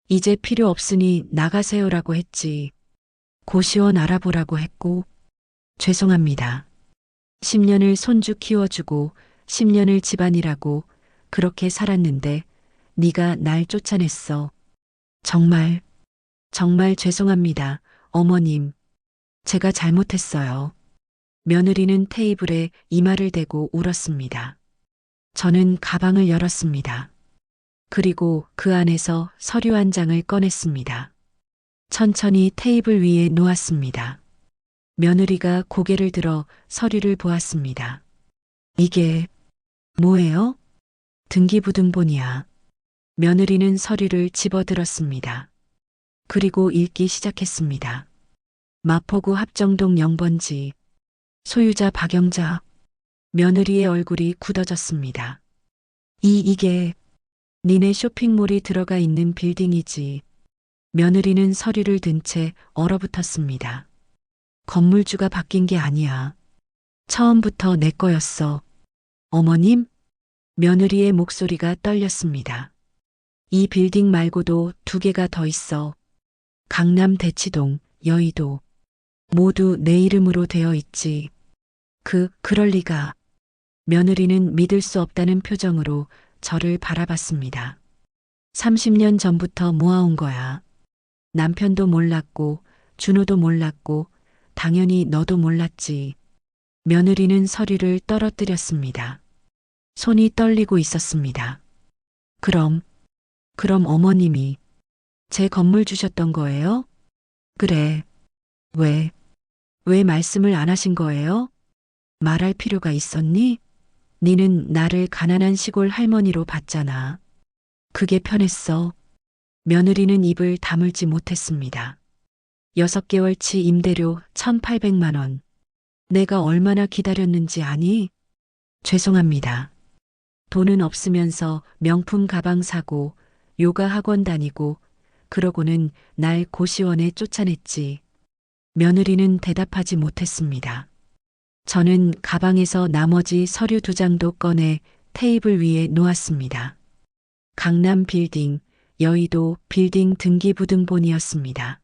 이제 필요 없으니 나가세요라고 했지. 고시원 알아보라고 했고, 죄송합니다. 10년을 손주 키워주고 10년을 집안일하고 그렇게 살았는데 네가 날 쫓아냈어. 정말, 정말 죄송합니다. 어머님, 제가 잘못했어요. 며느리는 테이블에 이마를 대고 울었습니다. 저는 가방을 열었습니다. 그리고 그 안에서 서류 한 장을 꺼냈습니다. 천천히 테이블 위에 놓았습니다. 며느리가 고개를 들어 서류를 보았습니다. 이게 뭐예요? 등기부등본이야. 며느리는 서류를 집어들었습니다. 그리고 읽기 시작했습니다. 마포구 합정동 0번지. 소유자 박영자. 며느리의 얼굴이 굳어졌습니다. 이게 니네 쇼핑몰이 들어가 있는 빌딩이지. 며느리는 서류를 든 채 얼어붙었습니다. 건물주가 바뀐 게 아니야. 처음부터 내 거였어. 어머님? 며느리의 목소리가 떨렸습니다. 이 빌딩 말고도 2개가 더 있어. 강남 대치동, 여의도. 모두 내 이름으로 되어 있지. 그럴 리가. 며느리는 믿을 수 없다는 표정으로 저를 바라봤습니다. 30년 전부터 모아온 거야. 남편도 몰랐고, 준호도 몰랐고, 당연히 너도 몰랐지. 며느리는 서류를 떨어뜨렸습니다. 손이 떨리고 있었습니다. 그럼 어머님이 제 건물 주셨던 거예요? 그래. 왜 말씀을 안 하신 거예요? 말할 필요가 있었니? 니는 나를 가난한 시골 할머니로 봤잖아. 그게 편했어. 며느리는 입을 다물지 못했습니다. 6개월치 임대료 1,800만 원. 내가 얼마나 기다렸는지 아니? 죄송합니다. 돈은 없으면서 명품 가방 사고 요가 학원 다니고 그러고는 날 고시원에 쫓아냈지. 며느리는 대답하지 못했습니다. 저는 가방에서 나머지 서류 2장도 꺼내 테이블 위에 놓았습니다. 강남 빌딩, 여의도 빌딩 등기부등본이었습니다.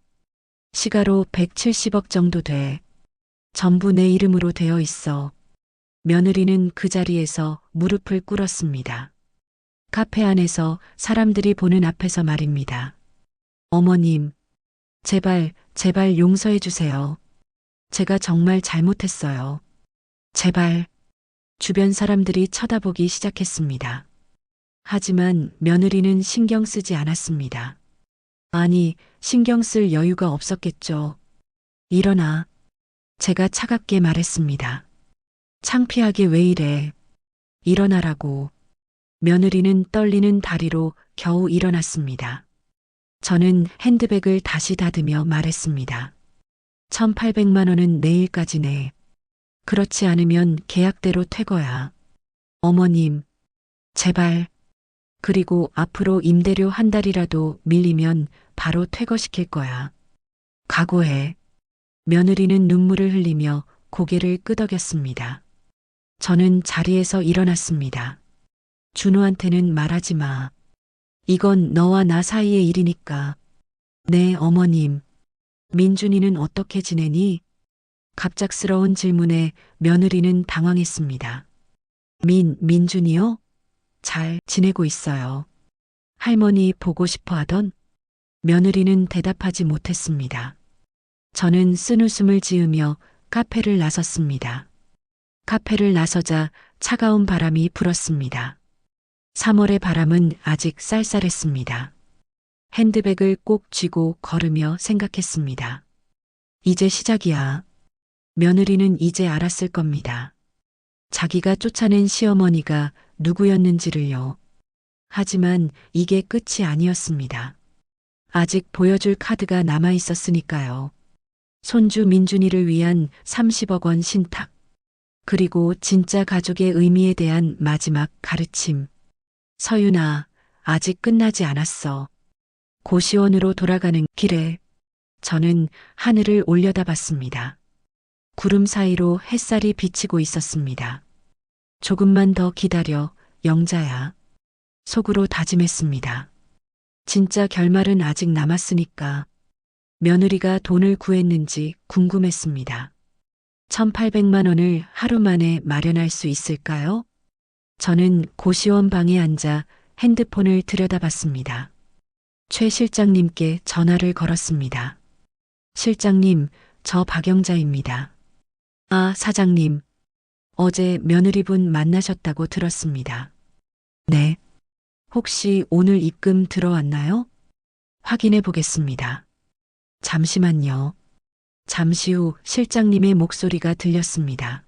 시가로 170억 정도 돼. 전부 내 이름으로 되어 있어. 며느리는 그 자리에서 무릎을 꿇었습니다. 카페 안에서 사람들이 보는 앞에서 말입니다. 어머님, 제발 용서해 주세요. 제가 정말 잘못했어요. 제발. 주변 사람들이 쳐다보기 시작했습니다. 하지만 며느리는 신경 쓰지 않았습니다. 아니, 신경 쓸 여유가 없었겠죠. 일어나. 제가 차갑게 말했습니다. 창피하게 왜 이래. 일어나라고. 며느리는 떨리는 다리로 겨우 일어났습니다. 저는 핸드백을 다시 닫으며 말했습니다. 1,800만 원은 내일까지네. 그렇지 않으면 계약대로 퇴거야. 어머님, 제발. 그리고 앞으로 임대료 1달이라도 밀리면 바로 퇴거시킬 거야. 각오해. 며느리는 눈물을 흘리며 고개를 끄덕였습니다. 저는 자리에서 일어났습니다. 준호한테는 말하지 마. 이건 너와 나 사이의 일이니까. 네, 어머님. 민준이는 어떻게 지내니? 갑작스러운 질문에 며느리는 당황했습니다. 민준이요? 잘 지내고 있어요. 할머니 보고 싶어 하던? 며느리는 대답하지 못했습니다. 저는 쓴웃음을 지으며 카페를 나섰습니다. 카페를 나서자 차가운 바람이 불었습니다. 3월의 바람은 아직 쌀쌀했습니다. 핸드백을 꼭 쥐고 걸으며 생각했습니다. 이제 시작이야. 며느리는 이제 알았을 겁니다. 자기가 쫓아낸 시어머니가 누구였는지를요. 하지만 이게 끝이 아니었습니다. 아직 보여줄 카드가 남아 있었으니까요. 손주 민준이를 위한 30억 원 신탁. 그리고 진짜 가족의 의미에 대한 마지막 가르침. 서윤아, 아직 끝나지 않았어. 고시원으로 돌아가는 길에 저는 하늘을 올려다봤습니다. 구름 사이로 햇살이 비치고 있었습니다. 조금만 더 기다려, 영자야. 속으로 다짐했습니다. 진짜 결말은 아직 남았으니까 며느리가 돈을 구했는지 궁금했습니다. 1,800만 원을 하루 만에 마련할 수 있을까요? 저는 고시원 방에 앉아 핸드폰을 들여다봤습니다. 최 실장님께 전화를 걸었습니다. 실장님, 저 박영자입니다. 아, 사장님. 어제 며느리분 만나셨다고 들었습니다. 네. 혹시 오늘 입금 들어왔나요? 확인해 보겠습니다. 잠시만요. 잠시 후 실장님의 목소리가 들렸습니다.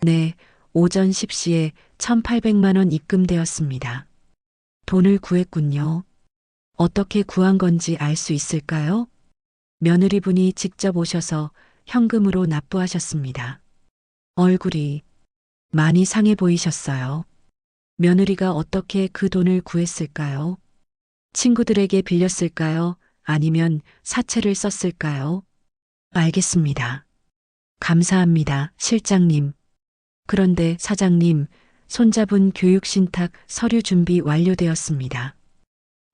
네, 오전 10시에 1,800만 원 입금되었습니다. 돈을 구했군요. 어떻게 구한 건지 알 수 있을까요? 며느리분이 직접 오셔서 현금으로 납부하셨습니다. 얼굴이 많이 상해 보이셨어요. 며느리가 어떻게 그 돈을 구했을까요? 친구들에게 빌렸을까요? 아니면 사채를 썼을까요? 알겠습니다. 감사합니다, 실장님. 그런데 사장님, 손잡은 교육신탁 서류 준비 완료되었습니다.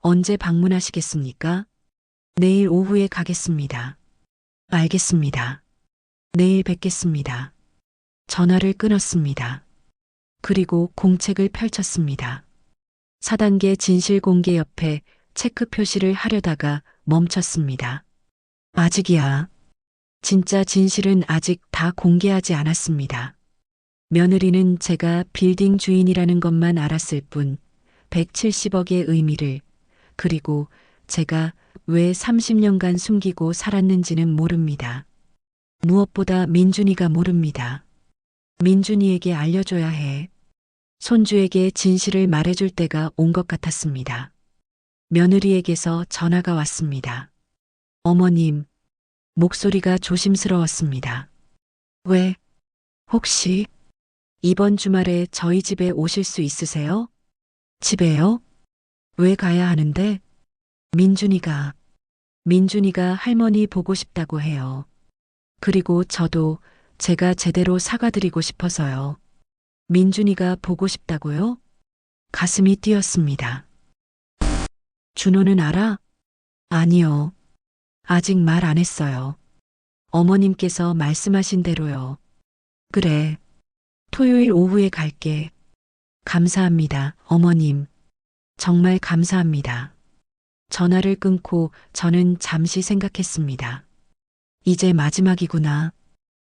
언제 방문하시겠습니까? 내일 오후에 가겠습니다. 알겠습니다. 내일 뵙겠습니다. 전화를 끊었습니다. 그리고 공책을 펼쳤습니다. 4단계 진실 공개 옆에 체크 표시를 하려다가 멈췄습니다. 아직이야. 진짜 진실은 아직 다 공개하지 않았습니다. 며느리는 제가 빌딩 주인이라는 것만 알았을 뿐 170억의 의미를, 그리고 제가 왜 30년간 숨기고 살았는지는 모릅니다. 무엇보다 민준이가 모릅니다. 민준이에게 알려줘야 해. 손주에게 진실을 말해줄 때가 온 것 같았습니다. 며느리에게서 전화가 왔습니다. 어머님, 목소리가 조심스러웠습니다. 왜? 혹시 이번 주말에 저희 집에 오실 수 있으세요? 집에요? 왜 가야 하는데? 민준이가 할머니 보고 싶다고 해요. 그리고 저도 제가 제대로 사과드리고 싶어서요. 민준이가 보고 싶다고요? 가슴이 뛰었습니다. 준호는 알아? 아니요. 아직 말 안 했어요. 어머님께서 말씀하신 대로요. 그래. 토요일 오후에 갈게. 감사합니다, 어머님. 정말 감사합니다. 전화를 끊고 저는 잠시 생각했습니다. 이제 마지막이구나.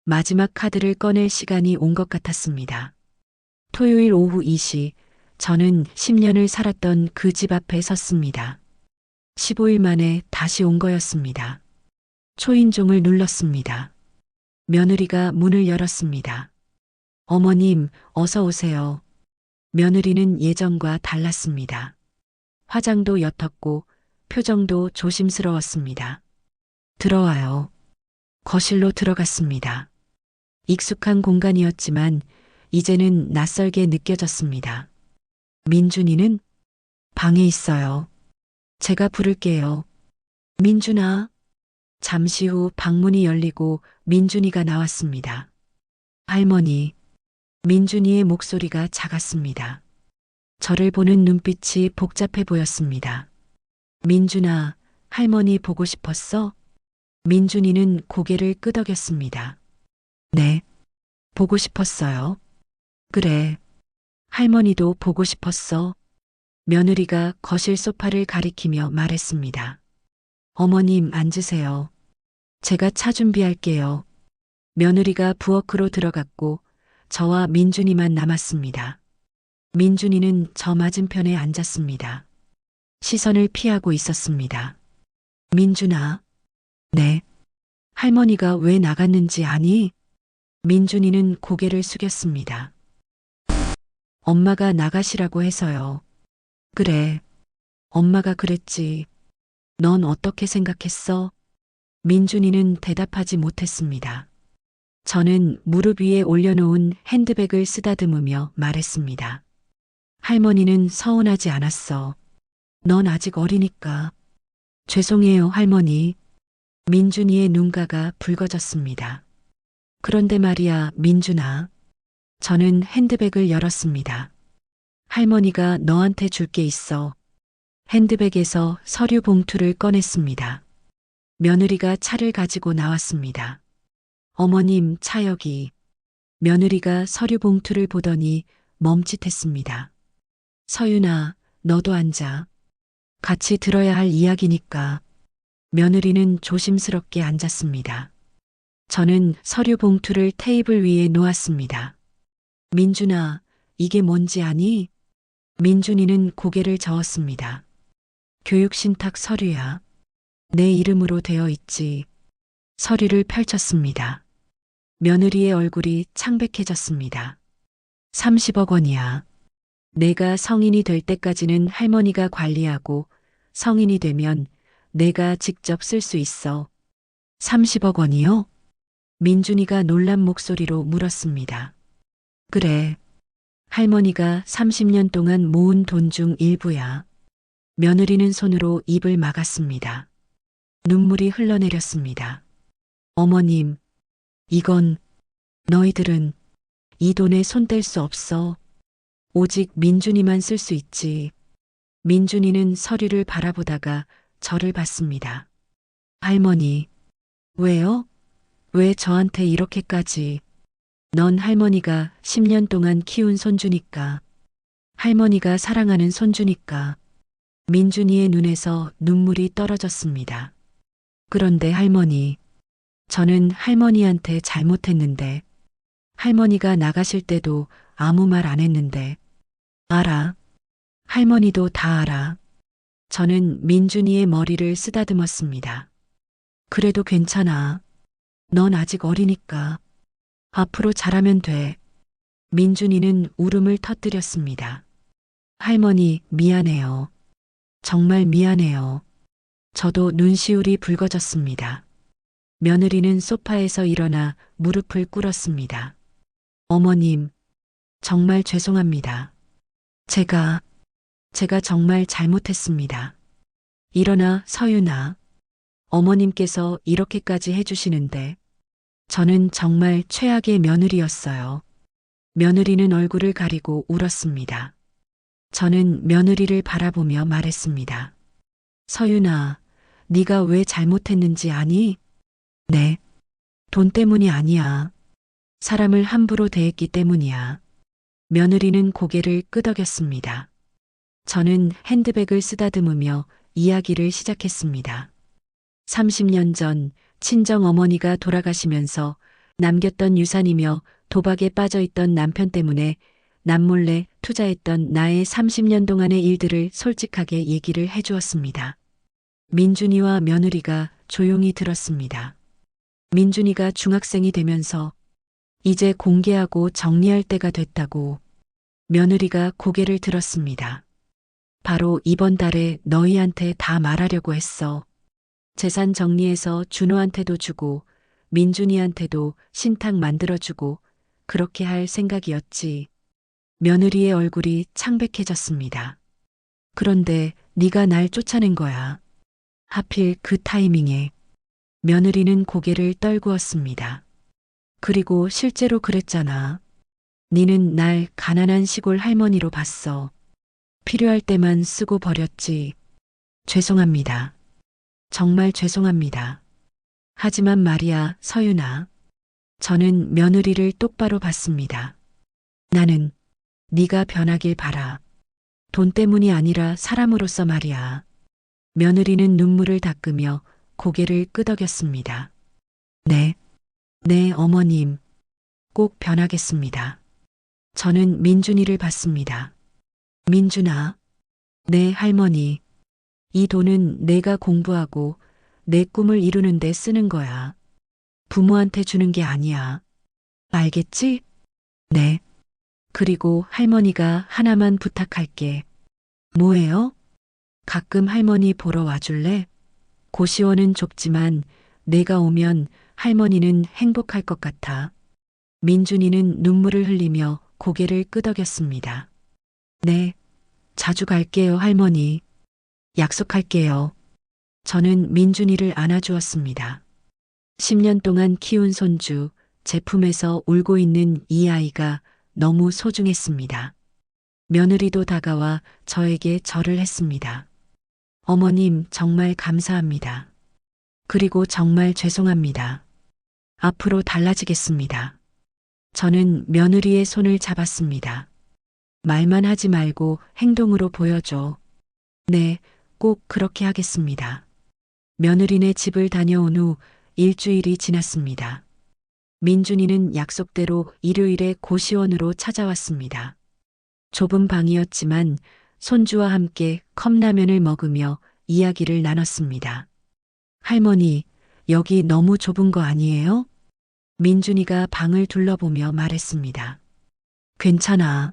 마지막 카드를 꺼낼 시간이 온 것 같았습니다. 토요일 오후 2시, 저는 10년을 살았던 그 집 앞에 섰습니다. 15일 만에 다시 온 거였습니다. 초인종을 눌렀습니다. 며느리가 문을 열었습니다. 어머님, 어서 오세요. 며느리는 예전과 달랐습니다. 화장도 옅었고 표정도 조심스러웠습니다. 들어와요. 거실로 들어갔습니다. 익숙한 공간이었지만 이제는 낯설게 느껴졌습니다. 민준이는 방에 있어요. 제가 부를게요. 민준아. 잠시 후 방문이 열리고 민준이가 나왔습니다. 할머니. 민준이의 목소리가 작았습니다. 저를 보는 눈빛이 복잡해 보였습니다. 민준아, 할머니 보고 싶었어? 민준이는 고개를 끄덕였습니다. 네, 보고 싶었어요. 그래, 할머니도 보고 싶었어. 며느리가 거실 소파를 가리키며 말했습니다. 어머님 앉으세요. 제가 차 준비할게요. 며느리가 부엌으로 들어갔고 저와 민준이만 남았습니다. 민준이는 저 맞은편에 앉았습니다. 시선을 피하고 있었습니다. 민준아. 네. 할머니가 왜 나갔는지 아니? 민준이는 고개를 숙였습니다. 엄마가 나가시라고 해서요. 그래. 엄마가 그랬지. 넌 어떻게 생각했어? 민준이는 대답하지 못했습니다. 저는 무릎 위에 올려놓은 핸드백을 쓰다듬으며 말했습니다. 할머니는 서운하지 않았어. 넌 아직 어리니까. 죄송해요, 할머니. 민준이의 눈가가 붉어졌습니다. 그런데 말이야, 민준아. 저는 핸드백을 열었습니다. 할머니가 너한테 줄 게 있어. 핸드백에서 서류 봉투를 꺼냈습니다. 며느리가 차를 가지고 나왔습니다. 어머님, 차 여기. 며느리가 서류 봉투를 보더니 멈칫했습니다. 서윤아, 너도 앉아. 같이 들어야 할 이야기니까. 며느리는 조심스럽게 앉았습니다. 저는 서류 봉투를 테이블 위에 놓았습니다. 민준아, 이게 뭔지 아니? 민준이는 고개를 저었습니다. 교육신탁 서류야. 내 이름으로 되어 있지. 서류를 펼쳤습니다. 며느리의 얼굴이 창백해졌습니다. 30억 원이야. 내가 성인이 될 때까지는 할머니가 관리하고 성인이 되면 내가 직접 쓸 수 있어. 30억 원이요? 민준이가 놀란 목소리로 물었습니다. 그래. 할머니가 30년 동안 모은 돈 중 일부야. 며느리는 손으로 입을 막았습니다. 눈물이 흘러내렸습니다. 어머님, 이건 너희들은 이 돈에 손 뗄 수 없어. 오직 민준이만 쓸 수 있지. 민준이는 서류를 바라보다가 저를 봤습니다. 할머니, 왜요? 왜 저한테 이렇게까지? 넌 할머니가 10년 동안 키운 손주니까. 할머니가 사랑하는 손주니까. 민준이의 눈에서 눈물이 떨어졌습니다. 그런데 할머니, 저는 할머니한테 잘못했는데, 할머니가 나가실 때도 아무 말 안 했는데, 알아. 할머니도 다 알아. 저는 민준이의 머리를 쓰다듬었습니다. 그래도 괜찮아. 넌 아직 어리니까. 앞으로 잘하면 돼. 민준이는 울음을 터뜨렸습니다. 할머니, 미안해요. 정말 미안해요. 저도 눈시울이 붉어졌습니다. 며느리는 소파에서 일어나 무릎을 꿇었습니다. 어머님, 정말 죄송합니다. 제가 정말 잘못했습니다. 일어나, 서윤아. 어머님께서 이렇게까지 해주시는데 저는 정말 최악의 며느리였어요. 며느리는 얼굴을 가리고 울었습니다. 저는 며느리를 바라보며 말했습니다. 서윤아, 네가 왜 잘못했는지 아니? 네. 돈 때문이 아니야. 사람을 함부로 대했기 때문이야. 며느리는 고개를 끄덕였습니다. 저는 핸드백을 쓰다듬으며 이야기를 시작했습니다. 30년 전 친정 어머니가 돌아가시면서 남겼던 유산이며 도박에 빠져있던 남편 때문에 남몰래 투자했던 나의 30년 동안의 일들을 솔직하게 얘기를 해주었습니다. 민준이와 며느리가 조용히 들었습니다. 민준이가 중학생이 되면서 이제 공개하고 정리할 때가 됐다고 며느리가 고개를 들었습니다. 바로 이번 달에 너희한테 다 말하려고 했어. 재산 정리해서 준호한테도 주고 민준이한테도 신탁 만들어주고 그렇게 할 생각이었지. 며느리의 얼굴이 창백해졌습니다. 그런데 네가 날 쫓아낸 거야. 하필 그 타이밍에. 며느리는 고개를 떨구었습니다. 그리고 실제로 그랬잖아. 니는 날 가난한 시골 할머니로 봤어. 필요할 때만 쓰고 버렸지. 죄송합니다. 정말 죄송합니다. 하지만 말이야, 서윤아. 저는 며느리를 똑바로 봤습니다. 나는 네가 변하길 바라. 돈 때문이 아니라 사람으로서 말이야. 며느리는 눈물을 닦으며 고개를 끄덕였습니다. 네, 어머님. 꼭 변하겠습니다. 저는 민준이를 봤습니다. 민준아, 네 할머니. 이 돈은 내가 공부하고 내 꿈을 이루는 데 쓰는 거야. 부모한테 주는 게 아니야. 알겠지? 네. 그리고 할머니가 하나만 부탁할게. 뭐예요? 가끔 할머니 보러 와줄래? 고시원은 좁지만 내가 오면 할머니는 행복할 것 같아. 민준이는 눈물을 흘리며 고개를 끄덕였습니다. 네, 자주 갈게요, 할머니. 약속할게요. 저는 민준이를 안아주었습니다. 10년 동안 키운 손주, 제 품에서 울고 있는 이 아이가 너무 소중했습니다. 며느리도 다가와 저에게 절을 했습니다. 어머님, 정말 감사합니다. 그리고 정말 죄송합니다. 앞으로 달라지겠습니다. 저는 며느리의 손을 잡았습니다. 말만 하지 말고 행동으로 보여줘. 네, 꼭 그렇게 하겠습니다. 며느리네 집을 다녀온 후 일주일이 지났습니다. 민준이는 약속대로 일요일에 고시원으로 찾아왔습니다. 좁은 방이었지만 손주와 함께 컵라면을 먹으며 이야기를 나눴습니다. 할머니, 여기 너무 좁은 거 아니에요? 민준이가 방을 둘러보며 말했습니다. 괜찮아.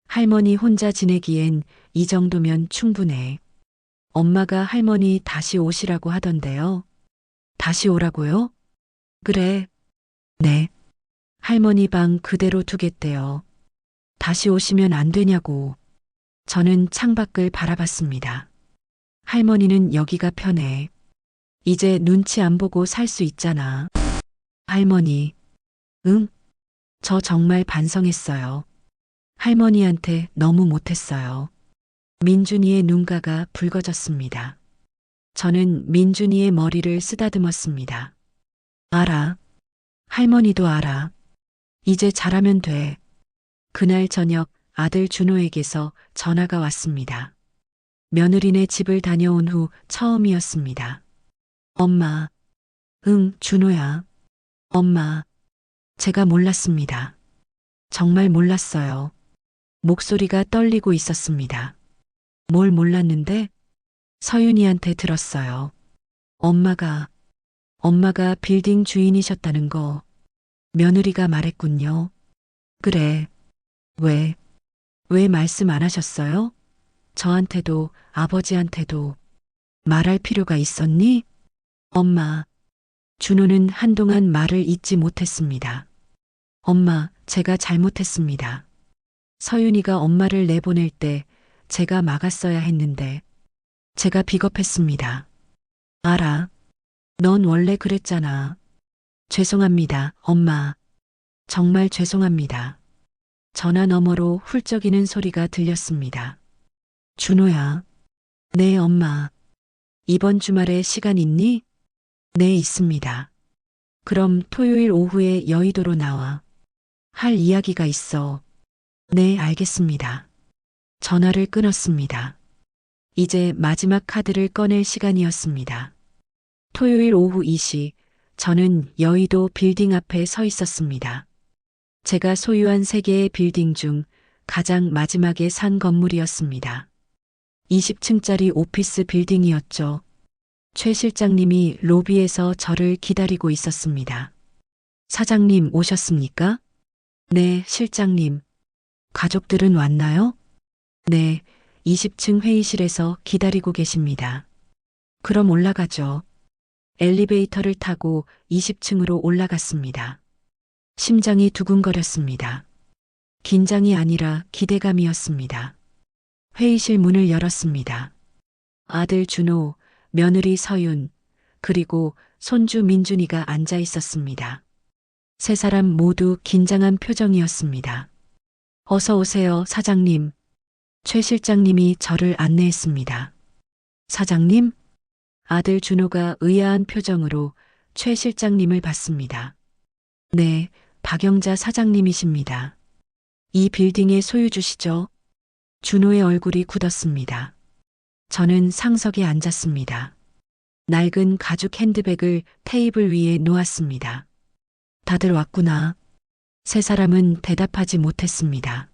할머니 혼자 지내기엔 이 정도면 충분해. 엄마가 할머니 다시 오시라고 하던데요. 다시 오라고요? 그래. 네. 할머니 방 그대로 두겠대요. 다시 오시면 안 되냐고. 저는 창밖을 바라봤습니다. 할머니는 여기가 편해. 이제 눈치 안 보고 살 수 있잖아. 할머니. 응? 저 정말 반성했어요. 할머니한테 너무 못했어요. 민준이의 눈가가 붉어졌습니다. 저는 민준이의 머리를 쓰다듬었습니다. 알아. 할머니도 알아. 이제 잘하면 돼. 그날 저녁 아들 준호에게서 전화가 왔습니다. 며느리네 집을 다녀온 후 처음이었습니다. 엄마. 응, 준호야. 엄마. 제가 몰랐습니다. 정말 몰랐어요. 목소리가 떨리고 있었습니다. 뭘 몰랐는데? 서윤이한테 들었어요. 엄마가 빌딩 주인이셨다는 거. 며느리가 말했군요. 그래. 왜 말씀 안 하셨어요? 저한테도 아버지한테도 말할 필요가 있었니? 엄마. 준호는 한동안 말을 잇지 못했습니다. 엄마, 제가 잘못했습니다. 서윤이가 엄마를 내보낼 때 제가 막았어야 했는데 제가 비겁했습니다. 알아. 넌 원래 그랬잖아. 죄송합니다, 엄마. 정말 죄송합니다. 전화 너머로 훌쩍이는 소리가 들렸습니다. 준호야. 네, 엄마. 이번 주말에 시간 있니? 네, 있습니다. 그럼 토요일 오후에 여의도로 나와. 할 이야기가 있어. 네, 알겠습니다. 전화를 끊었습니다. 이제 마지막 카드를 꺼낼 시간이었습니다. 토요일 오후 2시, 저는 여의도 빌딩 앞에 서 있었습니다. 제가 소유한 3개의 빌딩 중 가장 마지막에 산 건물이었습니다. 20층짜리 오피스 빌딩이었죠. 최 실장님이 로비에서 저를 기다리고 있었습니다. 사장님 오셨습니까? 네, 실장님. 가족들은 왔나요? 네, 20층 회의실에서 기다리고 계십니다. 그럼 올라가죠. 엘리베이터를 타고 20층으로 올라갔습니다. 심장이 두근거렸습니다. 긴장이 아니라 기대감이었습니다. 회의실 문을 열었습니다. 아들 준호, 며느리 서윤, 그리고 손주 민준이가 앉아 있었습니다. 3사람 모두 긴장한 표정이었습니다. 어서 오세요, 사장님. 최 실장님이 저를 안내했습니다. 사장님? 아들 준호가 의아한 표정으로 최 실장님을 봤습니다. 네, 박영자 사장님이십니다. 이 빌딩의 소유주시죠? 준호의 얼굴이 굳었습니다. 저는 상석에 앉았습니다. 낡은 가죽 핸드백을 테이블 위에 놓았습니다. 다들 왔구나. 3사람은 대답하지 못했습니다.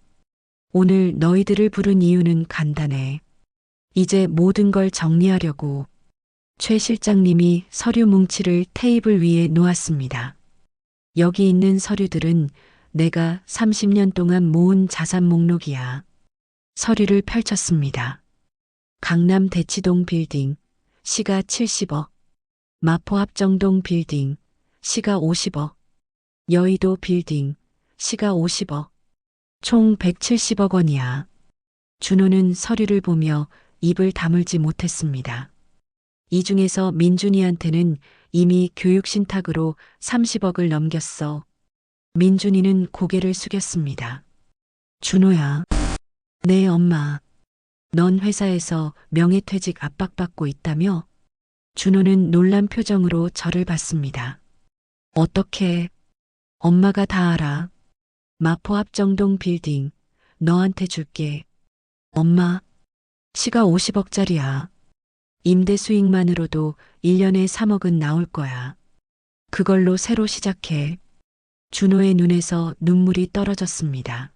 오늘 너희들을 부른 이유는 간단해. 이제 모든 걸 정리하려고. 최 실장님이 서류 뭉치를 테이블 위에 놓았습니다. 여기 있는 서류들은 내가 30년 동안 모은 자산 목록이야. 서류를 펼쳤습니다. 강남 대치동 빌딩, 시가 70억. 마포 합정동 빌딩, 시가 50억. 여의도 빌딩, 시가 50억. 총 170억 원이야. 준호는 서류를 보며 입을 다물지 못했습니다. 이 중에서 민준이한테는 이미 교육신탁으로 30억을 넘겼어. 민준이는 고개를 숙였습니다. 준호야. 네, 엄마. 넌 회사에서 명예퇴직 압박받고 있다며? 준호는 놀란 표정으로 저를 봤습니다. 어떻게? 엄마가 다 알아. 마포 합정동 빌딩 너한테 줄게. 엄마, 시가 50억짜리야. 임대 수익만으로도 1년에 3억은 나올 거야. 그걸로 새로 시작해. 준호의 눈에서 눈물이 떨어졌습니다.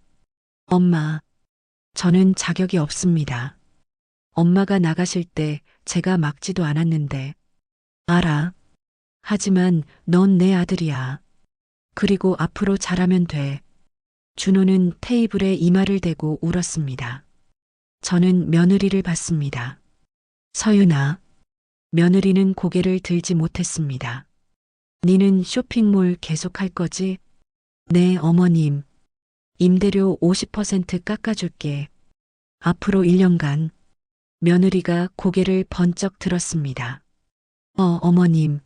엄마, 저는 자격이 없습니다. 엄마가 나가실 때 제가 막지도 않았는데. 알아. 하지만 넌 내 아들이야. 그리고 앞으로 잘하면 돼. 준호는 테이블에 이마를 대고 울었습니다. 저는 며느리를 봤습니다. 서윤아. 며느리는 고개를 들지 못했습니다. 니는 쇼핑몰 계속할 거지? 네, 어머님. 임대료 50% 깎아줄게. 앞으로 1년간. 며느리가 고개를 번쩍 들었습니다. 어머님.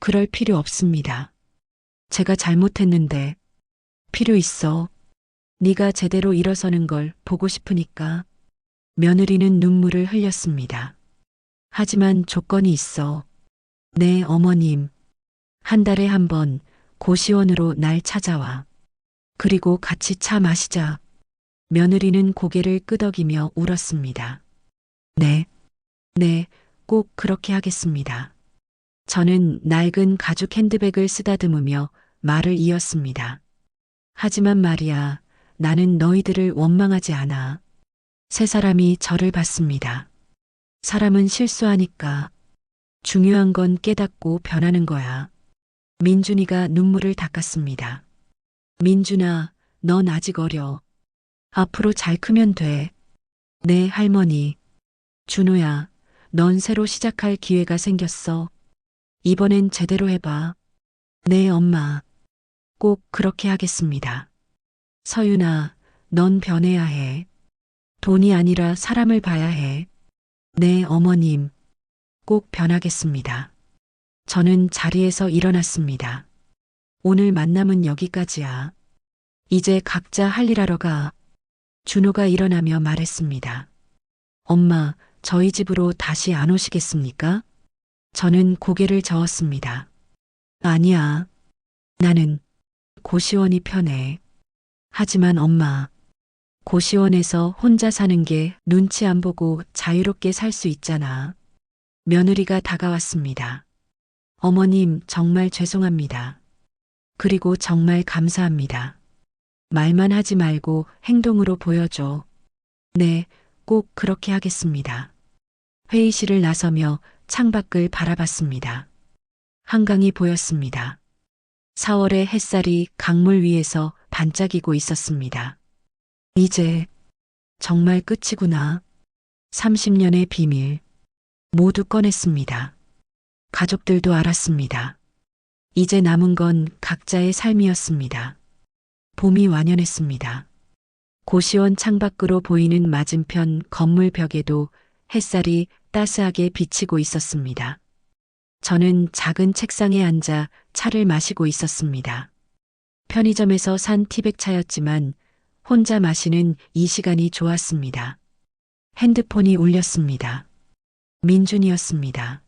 그럴 필요 없습니다. 제가 잘못했는데. 필요 있어. 네가 제대로 일어서는 걸 보고 싶으니까. 며느리는 눈물을 흘렸습니다. 하지만 조건이 있어. 네, 어머님. 한 달에 한 번 고시원으로 날 찾아와. 그리고 같이 차 마시자. 며느리는 고개를 끄덕이며 울었습니다. 네, 네, 꼭 그렇게 하겠습니다. 저는 낡은 가죽 핸드백을 쓰다듬으며 말을 이었습니다. 하지만 말이야, 나는 너희들을 원망하지 않아. 세 사람이 저를 봤습니다. 사람은 실수하니까. 중요한 건 깨닫고 변하는 거야. 민준이가 눈물을 닦았습니다. 민준아, 넌 아직 어려. 앞으로 잘 크면 돼. 네, 할머니. 준호야, 넌 새로 시작할 기회가 생겼어. 이번엔 제대로 해봐. 네, 엄마. 꼭 그렇게 하겠습니다. 서윤아, 넌 변해야 해. 돈이 아니라 사람을 봐야 해. 네, 어머님. 꼭 변하겠습니다. 저는 자리에서 일어났습니다. 오늘 만남은 여기까지야. 이제 각자 할 일 하러 가. 준호가 일어나며 말했습니다. 엄마, 저희 집으로 다시 안 오시겠습니까? 저는 고개를 저었습니다. 아니야. 나는 고시원이 편해. 하지만 엄마, 고시원에서 혼자 사는 게 눈치 안 보고 자유롭게 살 수 있잖아. 며느리가 다가왔습니다. 어머님, 정말 죄송합니다. 그리고 정말 감사합니다. 말만 하지 말고 행동으로 보여줘. 네, 꼭 그렇게 하겠습니다. 회의실을 나서며 창밖을 바라봤습니다. 한강이 보였습니다. 4월의 햇살이 강물 위에서 반짝이고 있었습니다. 이제 정말 끝이구나. 30년의 비밀 모두 꺼냈습니다. 가족들도 알았습니다. 이제 남은 건 각자의 삶이었습니다. 봄이 완연했습니다. 고시원 창밖으로 보이는 맞은편 건물 벽에도 햇살이 따스하게 비치고 있었습니다. 저는 작은 책상에 앉아 차를 마시고 있었습니다. 편의점에서 산 티백차였지만 혼자 마시는 이 시간이 좋았습니다. 핸드폰이 울렸습니다. 민준이었습니다.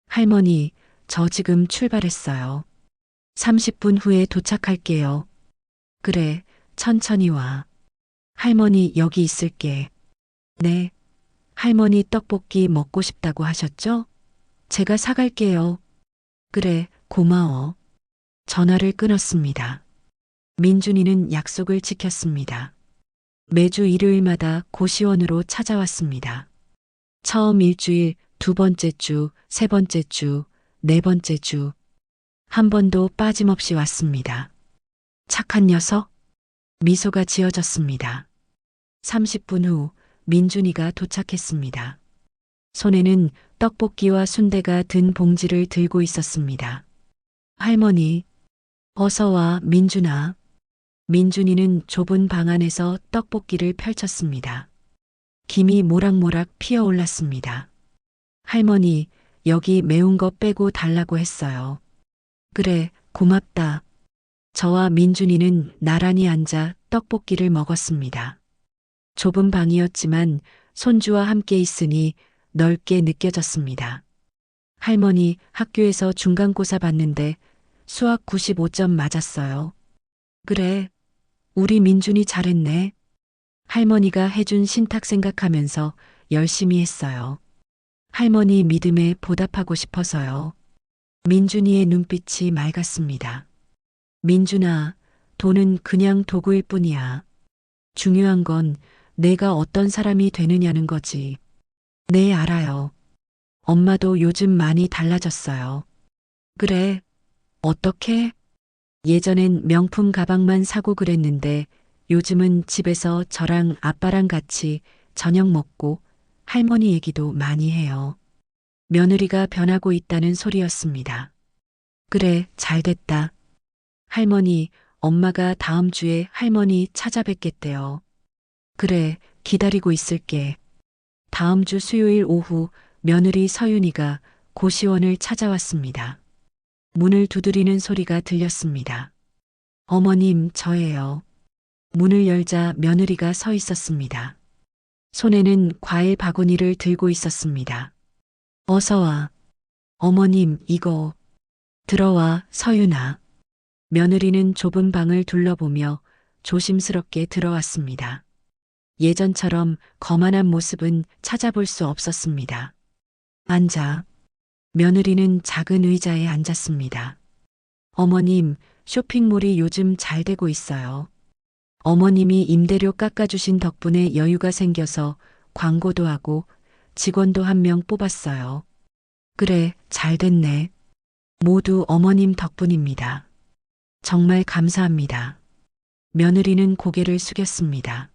할머니, 저 지금 출발했어요. 30분 후에 도착할게요. 그래, 천천히 와. 할머니 여기 있을게. 네. 할머니 떡볶이 먹고 싶다고 하셨죠? 제가 사갈게요. 그래, 고마워. 전화를 끊었습니다. 민준이는 약속을 지켰습니다. 매주 일요일마다 고시원으로 찾아왔습니다. 처음 일주일, 두 번째 주, 세 번째 주, 네 번째 주. 한 번도 빠짐없이 왔습니다. 착한 녀석? 미소가 지어졌습니다. 30분 후 민준이가 도착했습니다. 손에는 떡볶이와 순대가 든 봉지를 들고 있었습니다. 할머니, 어서 와, 민준아. 민준이는 좁은 방 안에서 떡볶이를 펼쳤습니다. 김이 모락모락 피어올랐습니다. 할머니, 여기 매운 거 빼고 달라고 했어요. 그래, 고맙다. 저와 민준이는 나란히 앉아 떡볶이를 먹었습니다. 좁은 방이었지만 손주와 함께 있으니 넓게 느껴졌습니다. 할머니 학교에서 중간고사 봤는데 수학 95점 맞았어요. 그래, 우리 민준이 잘했네. 할머니가 해준 신탁 생각하면서 열심히 했어요. 할머니 믿음에 보답하고 싶어서요. 민준이의 눈빛이 맑았습니다. 민준아, 돈은 그냥 도구일 뿐이야. 중요한 건 내가 어떤 사람이 되느냐는 거지. 네, 알아요. 엄마도 요즘 많이 달라졌어요. 그래, 어떻게? 예전엔 명품 가방만 사고 그랬는데 요즘은 집에서 저랑 아빠랑 같이 저녁 먹고 할머니 얘기도 많이 해요. 며느리가 변하고 있다는 소리였습니다. 그래, 잘 됐다. 할머니, 엄마가 다음 주에 할머니 찾아뵙겠대요. 그래, 기다리고 있을게. 다음 주 수요일 오후 며느리 서윤이가 고시원을 찾아왔습니다. 문을 두드리는 소리가 들렸습니다. 어머님, 저예요. 문을 열자 며느리가 서 있었습니다. 손에는 과일 바구니를 들고 있었습니다. 어서 와. 어머님, 이거. 들어와, 서윤아. 며느리는 좁은 방을 둘러보며 조심스럽게 들어왔습니다. 예전처럼 거만한 모습은 찾아볼 수 없었습니다. 앉아. 며느리는 작은 의자에 앉았습니다. 어머님, 쇼핑몰이 요즘 잘 되고 있어요. 어머님이 임대료 깎아주신 덕분에 여유가 생겨서 광고도 하고 직원도 한 명 뽑았어요. 그래, 잘 됐네. 모두 어머님 덕분입니다. 정말 감사합니다. 며느리는 고개를 숙였습니다.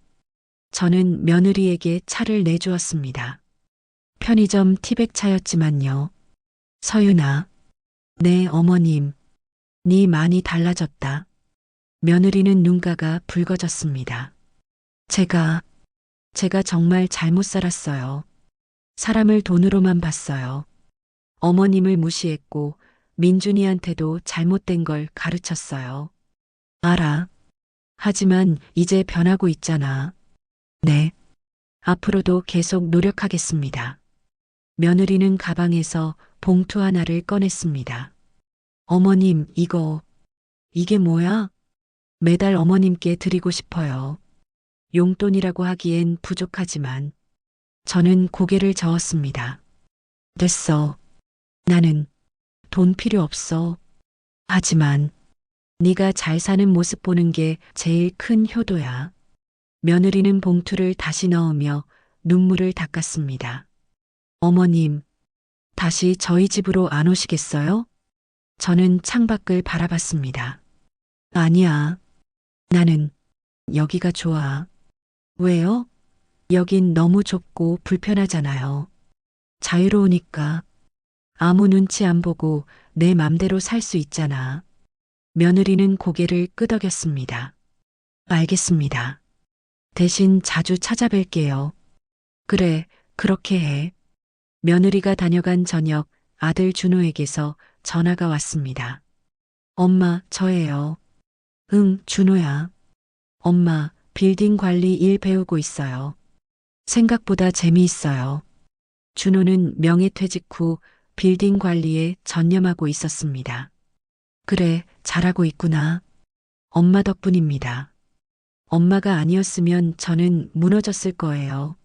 저는 며느리에게 차를 내주었습니다. 편의점 티백차였지만요. 서윤아. 네, 어머님. 네 많이 달라졌다. 며느리는 눈가가 붉어졌습니다. 제가 정말 잘못 살았어요. 사람을 돈으로만 봤어요. 어머님을 무시했고 민준이한테도 잘못된 걸 가르쳤어요. 알아. 하지만 이제 변하고 있잖아. 네. 앞으로도 계속 노력하겠습니다. 며느리는 가방에서 봉투 하나를 꺼냈습니다. 어머님, 이게 뭐야? 매달 어머님께 드리고 싶어요. 용돈이라고 하기엔 부족하지만 저는 고개를 저었습니다. 됐어. 나는 돈 필요 없어. 하지만 네가 잘 사는 모습 보는 게 제일 큰 효도야. 며느리는 봉투를 다시 넣으며 눈물을 닦았습니다. 어머님, 다시 저희 집으로 안 오시겠어요? 저는 창밖을 바라봤습니다. 아니야. 나는 여기가 좋아. 왜요? 여긴 너무 좁고 불편하잖아요. 자유로우니까. 아무 눈치 안 보고 내 맘대로 살 수 있잖아. 며느리는 고개를 끄덕였습니다. 알겠습니다. 대신 자주 찾아뵐게요. 그래, 그렇게 해. 며느리가 다녀간 저녁 아들 준호에게서 전화가 왔습니다. 엄마, 저예요. 응, 준호야. 엄마, 빌딩 관리 일 배우고 있어요. 생각보다 재미있어요. 준호는 명예퇴직 후 빌딩 관리에 전념하고 있었습니다. 그래, 잘하고 있구나. 엄마 덕분입니다. 엄마가 아니었으면 저는 무너졌을 거예요.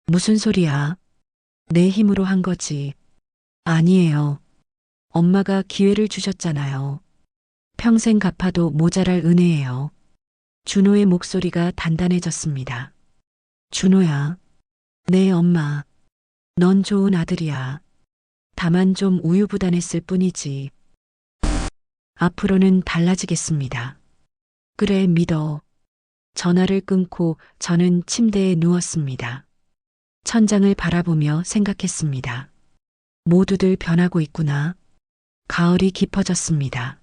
무슨 소리야? 내 힘으로 한 거지. 아니에요. 엄마가 기회를 주셨잖아요. 평생 갚아도 모자랄 은혜예요. 준호의 목소리가 단단해졌습니다. 준호야. 네, 엄마. 넌 좋은 아들이야. 다만 좀 우유부단했을 뿐이지. 앞으로는 달라지겠습니다. 그래, 믿어. 전화를 끊고 저는 침대에 누웠습니다. 천장을 바라보며 생각했습니다. 모두들 변하고 있구나. 가을이 깊어졌습니다.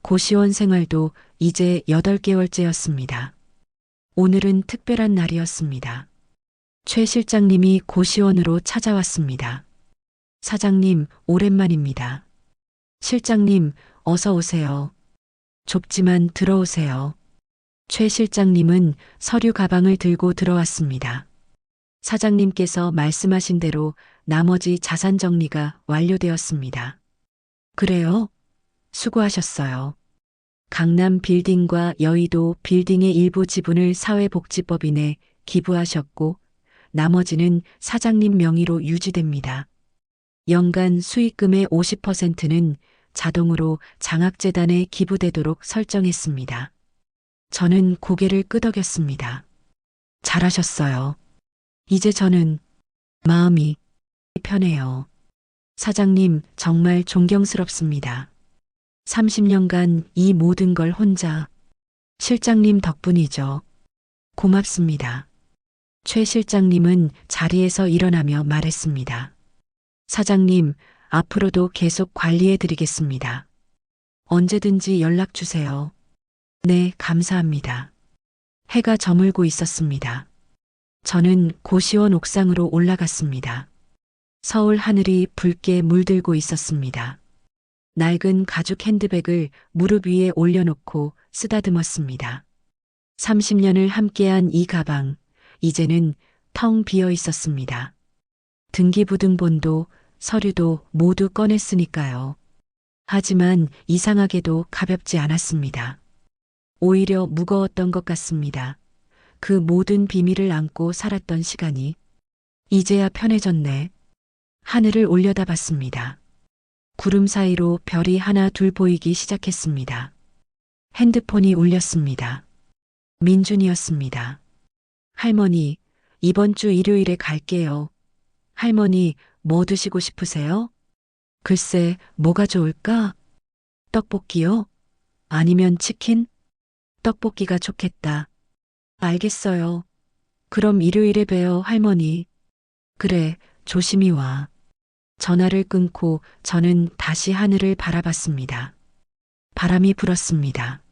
고시원 생활도 이제 8개월째였습니다. 오늘은 특별한 날이었습니다. 최 실장님이 고시원으로 찾아왔습니다. 사장님, 오랜만입니다. 실장님, 어서 오세요. 좁지만 들어오세요. 최 실장님은 서류 가방을 들고 들어왔습니다. 사장님께서 말씀하신 대로 나머지 자산 정리가 완료되었습니다. 그래요? 수고하셨어요. 강남 빌딩과 여의도 빌딩의 일부 지분을 사회복지법인에 기부하셨고 나머지는 사장님 명의로 유지됩니다. 연간 수익금의 50%는 자동으로 장학재단에 기부되도록 설정했습니다. 저는 고개를 끄덕였습니다. 잘하셨어요. 이제 저는 마음이 편해요. 사장님, 정말 존경스럽습니다. 30년간 이 모든 걸 혼자 실장님 덕분이죠. 고맙습니다. 최 실장님은 자리에서 일어나며 말했습니다. 사장님, 앞으로도 계속 관리해 드리겠습니다. 언제든지 연락 주세요. 네, 감사합니다. 해가 저물고 있었습니다. 저는 고시원 옥상으로 올라갔습니다. 서울 하늘이 붉게 물들고 있었습니다. 낡은 가죽 핸드백을 무릎 위에 올려놓고 쓰다듬었습니다. 30년을 함께한 이 가방, 이제는 텅 비어 있었습니다. 등기부등본도 서류도 모두 꺼냈으니까요. 하지만 이상하게도 가볍지 않았습니다. 오히려 무거웠던 것 같습니다. 그 모든 비밀을 안고 살았던 시간이 이제야 편해졌네. 하늘을 올려다봤습니다. 구름 사이로 별이 하나 둘 보이기 시작했습니다. 핸드폰이 울렸습니다. 민준이었습니다. 할머니, 이번 주 일요일에 갈게요. 할머니, 뭐 드시고 싶으세요? 글쎄, 뭐가 좋을까? 떡볶이요? 아니면 치킨? 떡볶이가 좋겠다. 알겠어요. 그럼 일요일에 봬요, 할머니. 그래, 조심히 와. 전화를 끊고 저는 다시 하늘을 바라봤습니다. 바람이 불었습니다.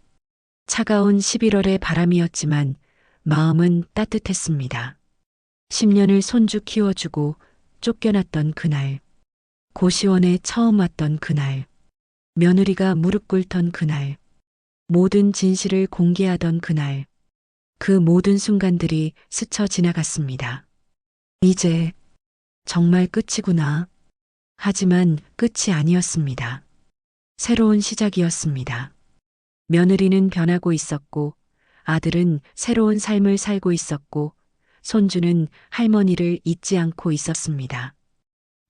차가운 11월의 바람이었지만 마음은 따뜻했습니다. 10년을 손주 키워주고 쫓겨났던 그날, 고시원에 처음 왔던 그날, 며느리가 무릎 꿇던 그날, 모든 진실을 공개하던 그날, 그 모든 순간들이 스쳐 지나갔습니다. 이제 정말 끝이구나. 하지만 끝이 아니었습니다. 새로운 시작이었습니다. 며느리는 변하고 있었고, 아들은 새로운 삶을 살고 있었고, 손주는 할머니를 잊지 않고 있었습니다.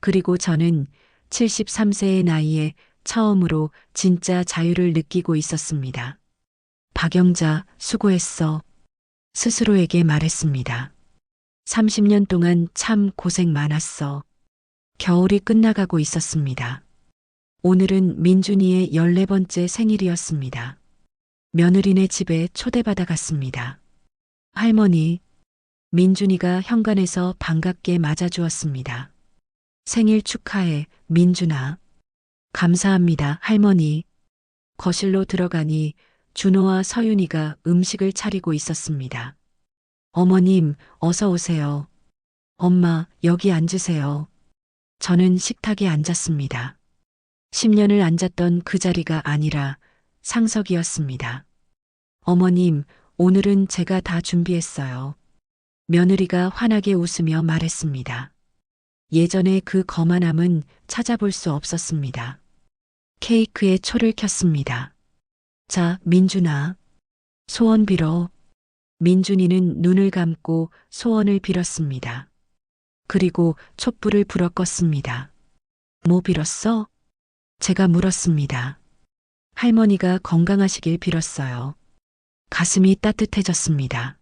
그리고 저는 73세의 나이에 처음으로 진짜 자유를 느끼고 있었습니다. 박영자, 수고했어. 스스로에게 말했습니다. 30년 동안 참 고생 많았어. 겨울이 끝나가고 있었습니다. 오늘은 민준이의 14번째 생일이었습니다. 며느리네 집에 초대받아 갔습니다. 할머니, 민준이가 현관에서 반갑게 맞아주었습니다. 생일 축하해, 민준아. 감사합니다, 할머니. 거실로 들어가니 준호와 서윤이가 음식을 차리고 있었습니다. 어머님, 어서 오세요. 엄마, 여기 앉으세요. 저는 식탁에 앉았습니다. 10년을 앉았던 그 자리가 아니라 상석이었습니다. 어머님, 오늘은 제가 다 준비했어요. 며느리가 환하게 웃으며 말했습니다. 예전에 그 거만함은 찾아볼 수 없었습니다. 케이크에 초를 켰습니다. 자, 민준아. 소원 빌어. 민준이는 눈을 감고 소원을 빌었습니다. 그리고 촛불을 불어 껐습니다. 뭐 빌었어? 제가 물었습니다. 할머니가 건강하시길 빌었어요. 가슴이 따뜻해졌습니다.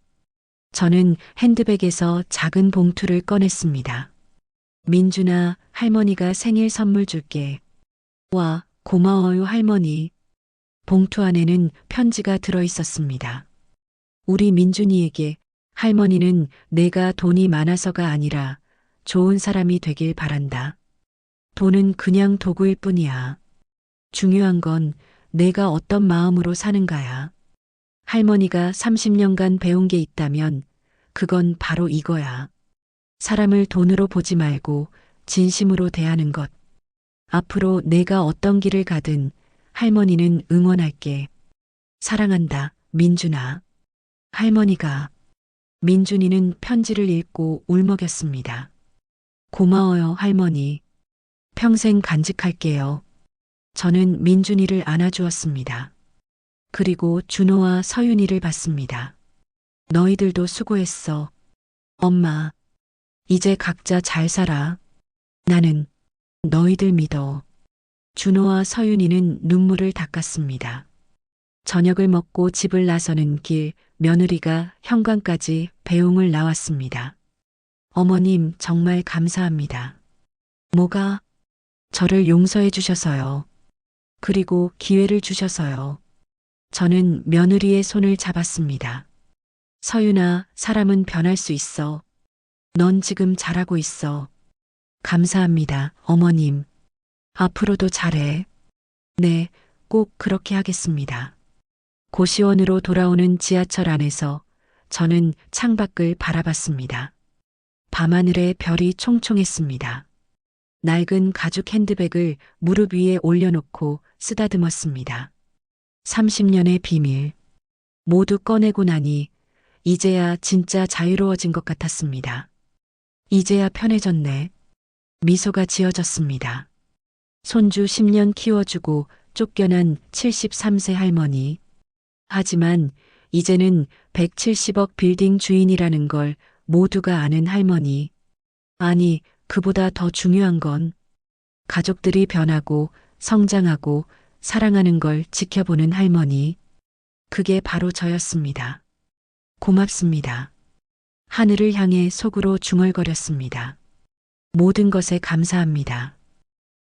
저는 핸드백에서 작은 봉투를 꺼냈습니다. 민준아, 할머니가 생일 선물 줄게. 와, 고마워요, 할머니. 봉투 안에는 편지가 들어 있었습니다. 우리 민준이에게 할머니는 내가 돈이 많아서가 아니라 좋은 사람이 되길 바란다. 돈은 그냥 도구일 뿐이야. 중요한 건 내가 어떤 마음으로 사는가야. 할머니가 30년간 배운 게 있다면 그건 바로 이거야. 사람을 돈으로 보지 말고 진심으로 대하는 것. 앞으로 내가 어떤 길을 가든 할머니는 응원할게. 사랑한다, 민준아. 할머니가 민준이는 편지를 읽고 울먹였습니다. 고마워요, 할머니. 평생 간직할게요. 저는 민준이를 안아주었습니다. 그리고 준호와 서윤이를 봤습니다. 너희들도 수고했어. 엄마, 이제 각자 잘 살아. 나는 너희들 믿어. 준호와 서윤이는 눈물을 닦았습니다. 저녁을 먹고 집을 나서는 길, 며느리가 현관까지 배웅을 나왔습니다. 어머님, 정말 감사합니다. 뭐가? 저를 용서해 주셔서요. 그리고 기회를 주셔서요. 저는 며느리의 손을 잡았습니다. 서윤아, 사람은 변할 수 있어. 넌 지금 잘하고 있어. 감사합니다, 어머님. 앞으로도 잘해. 네, 꼭 그렇게 하겠습니다. 고시원으로 돌아오는 지하철 안에서 저는 창밖을 바라봤습니다. 밤하늘에 별이 총총했습니다. 낡은 가죽 핸드백을 무릎 위에 올려놓고 쓰다듬었습니다. 30년의 비밀. 모두 꺼내고 나니 이제야 진짜 자유로워진 것 같았습니다. 이제야 편해졌네. 미소가 지어졌습니다. 손주 10년 키워주고 쫓겨난 73세 할머니. 하지만 이제는 170억 빌딩 주인이라는 걸 모두가 아는 할머니. 아니, 그보다 더 중요한 건 가족들이 변하고 성장하고 사랑하는 걸 지켜보는 할머니. 그게 바로 저였습니다. 고맙습니다. 하늘을 향해 속으로 중얼거렸습니다. 모든 것에 감사합니다.